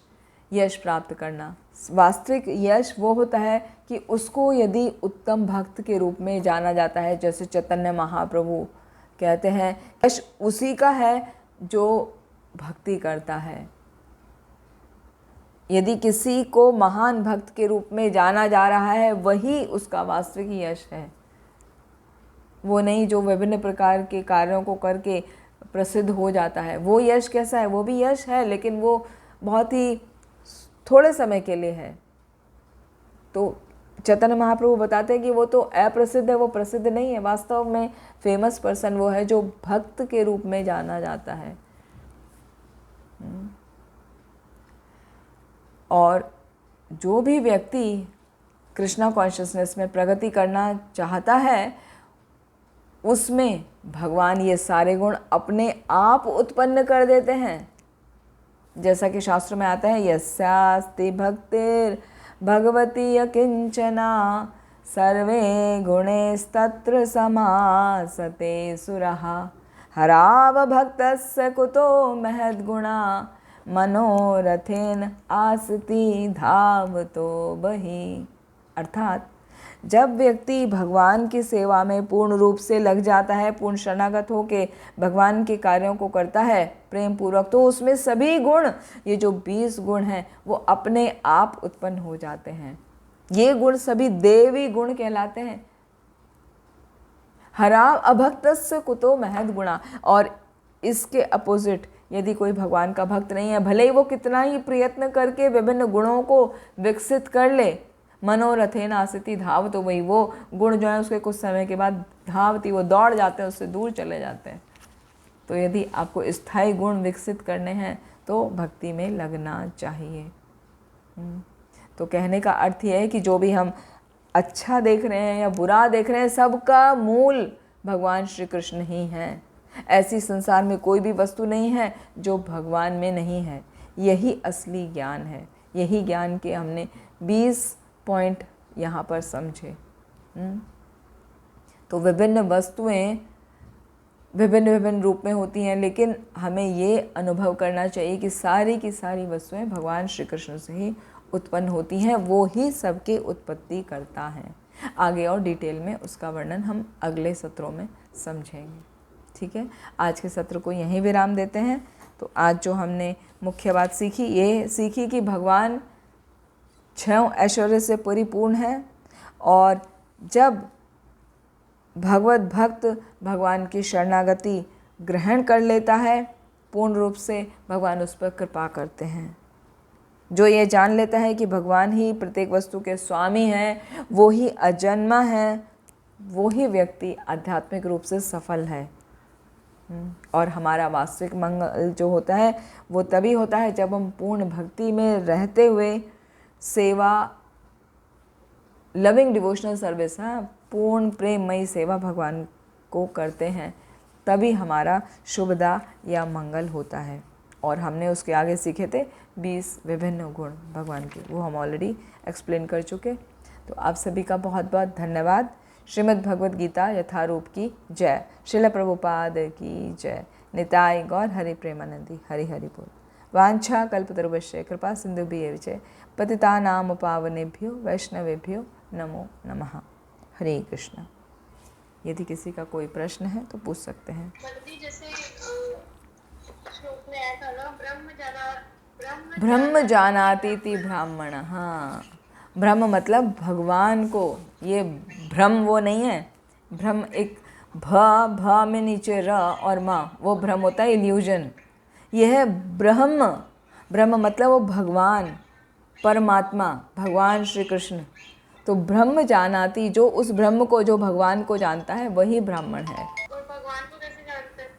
यश प्राप्त करना। वास्तविक यश वो होता है कि उसको यदि उत्तम भक्त के रूप में जाना जाता है, जैसे चैतन्य महाप्रभु कहते हैं, यश उसी का है जो भक्ति करता है। यदि किसी को महान भक्त के रूप में जाना जा रहा है वही उसका वास्तविक यश है, वो नहीं जो विभिन्न प्रकार के कार्यों को करके प्रसिद्ध हो जाता है। वो यश कैसा है, वो भी यश है लेकिन वो बहुत ही थोड़े समय के लिए है। तो चैतन्य महाप्रभु बताते हैं कि वो तो अप्रसिद्ध है, वो प्रसिद्ध नहीं है। वास्तव में फेमस पर्सन वो है जो भक्त के रूप में जाना जाता है। और जो भी व्यक्ति कृष्णा कॉन्शियसनेस में प्रगति करना चाहता है उसमें भगवान ये सारे गुण अपने आप उत्पन्न कर देते हैं। जैसा कि शास्त्र में आता है, यस्यास्ति भक्तिर् भगवती अकिंचना सर्वे गुणैस्तत्र समासते सुरः हराव भक्तस्य कुतो महद्गुणा मनोरथेन आसति धावतो बहि। अर्थात जब व्यक्ति भगवान की सेवा में पूर्ण रूप से लग जाता है, पूर्ण शरणागत होकर भगवान के कार्यों को करता है प्रेम पूर्वक, तो उसमें सभी गुण, ये जो 20 गुण हैं वो अपने आप उत्पन्न हो जाते हैं। ये गुण सभी देवी गुण कहलाते हैं। हरा अभक्तस्य कुतो महद गुणा। और इसके अपोजिट यदि कोई भगवान का भक्त नहीं है, भले ही वो कितना ही प्रयत्न करके विभिन्न गुणों को विकसित कर ले, मनोरथेन आसति धाव, तो वही वो गुण जो है उसके कुछ समय के बाद धावती, वो दौड़ जाते हैं, उससे दूर चले जाते हैं। तो यदि आपको स्थायी गुण विकसित करने हैं तो भक्ति में लगना चाहिए। तो कहने का अर्थ यह है कि जो भी हम अच्छा देख रहे हैं या बुरा देख रहे हैं, सबका मूल भगवान श्री कृष्ण ही हैं। ऐसी संसार में कोई भी वस्तु नहीं है जो भगवान में नहीं है। यही असली ज्ञान है। यही ज्ञान के हमने 20 पॉइंट यहाँ पर समझे। तो विभिन्न वस्तुएं विभिन्न विभिन्न रूप में होती हैं, लेकिन हमें ये अनुभव करना चाहिए कि सारी की सारी वस्तुएं भगवान श्री कृष्ण से ही उत्पन्न होती हैं। वो ही सबकी उत्पत्ति करता है। आगे और डिटेल में उसका वर्णन हम अगले सत्रों में समझेंगे। ठीक है, आज के सत्र को यहीं विराम देते हैं। तो आज जो हमने मुख्य बात सीखी, ये सीखी कि भगवान 6 ऐश्वर्य से परिपूर्ण है, और जब भगवत भक्त भगवान की शरणागति ग्रहण कर लेता है पूर्ण रूप से, भगवान उस पर कृपा करते हैं। जो ये जान लेता है कि भगवान ही प्रत्येक वस्तु के स्वामी हैं, वो ही अजन्मा है, वो ही व्यक्ति आध्यात्मिक रूप से सफल है। और हमारा वास्तविक मंगल जो होता है वो तभी होता है जब हम पूर्ण भक्ति में रहते हुए सेवा, लविंग डिवोशनल सर्विस, पूर्ण प्रेममयी सेवा भगवान को करते हैं, तभी हमारा शुभदा या मंगल होता है। और हमने उसके आगे सीखे थे 20 विभिन्न गुण भगवान के, वो हम ऑलरेडी एक्सप्लेन कर चुके। तो आप सभी का बहुत बहुत धन्यवाद। श्रीमद् भगवद गीता यथारूप की जय। श्रील प्रभुपाद की जय। निताय गौर हरि प्रेमानंदी। हरि हरि बोल। वांछा कल्पतरुभ्यश्च कृपा सिन्धुभ्येव च पतितानां पावनेभ्यो वैष्णवेभ्यो नमो नमः। हरे कृष्ण। यदि किसी का कोई प्रश्न है तो पूछ सकते हैं। जैसे श्लोक में आया था ना, ब्रह्म जानातीति ब्राह्मण। हाँ, ब्रह्म मतलब भगवान को। ये भ्रम वो नहीं है। भ्रम एक भ में नीचे र और म, वो भ्रम होता है, इल्यूजन। यह है ब्रह्म। ब्रह्म मतलब वो भगवान, परमात्मा, भगवान श्री कृष्ण। तो ब्रह्म जानाति, जो उस ब्रह्म को, जो भगवान को जानता है, वही ब्राह्मण है। और भगवान को कैसे जानते हैं?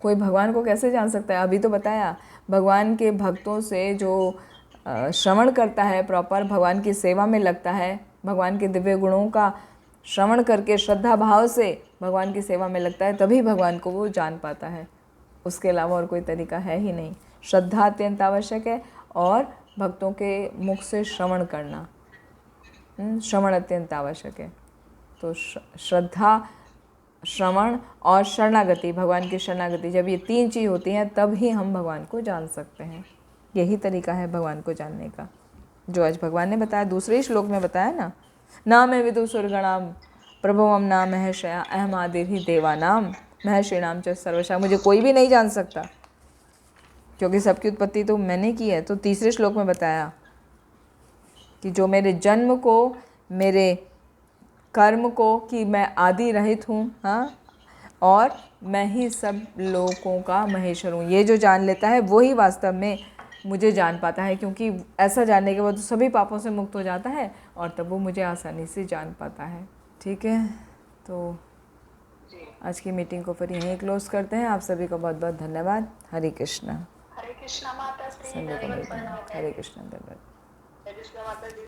कोई भगवान को कैसे जान सकता है? अभी तो बताया, भगवान के भक्तों से जो श्रवण करता है, प्रॉपर भगवान की सेवा में लगता है, भगवान के दिव्य गुणों का श्रवण करके श्रद्धा भाव से भगवान की सेवा में लगता है, तभी भगवान को वो जान पाता है। उसके अलावा और कोई तरीका है ही नहीं। श्रद्धा अत्यंत आवश्यक है, और भक्तों के मुख से श्रवण करना, श्रवण अत्यंत आवश्यक है। तो श्रद्धा, श्रवण और शरणागति, भगवान की शरणागति, जब ये 3 चीज़ होती हैं तब ही हम भगवान को जान सकते हैं। यही तरीका है भगवान को जानने का, जो आज भगवान ने बताया, दूसरे श्लोक में बताया ना। नाम है विदु सुरगणाम प्रभुवम नाम महर्षया अहम आदिर ही देवानाम महर्षिणाम च सर्वशा। मुझे कोई भी नहीं जान सकता, क्योंकि सबकी उत्पत्ति तो मैंने की है। तो तीसरे श्लोक में बताया कि जो मेरे जन्म को, मेरे कर्म को, कि मैं आदि रहित हूँ, हाँ, और मैं ही सब लोगों का महेश्वर हूँ। ये जो जान लेता है वही वास्तव में मुझे जान पाता है, क्योंकि ऐसा जानने के बाद तो सभी पापों से मुक्त हो जाता है, और तब वो मुझे आसानी से जान पाता है। ठीक है, तो आज की मीटिंग को फिर यहीं क्लोज करते हैं। आप सभी का बहुत बहुत धन्यवाद। हरे कृष्णा। हरे कृष्णा माता श्री। हरे कृष्णा। धन्यवाद।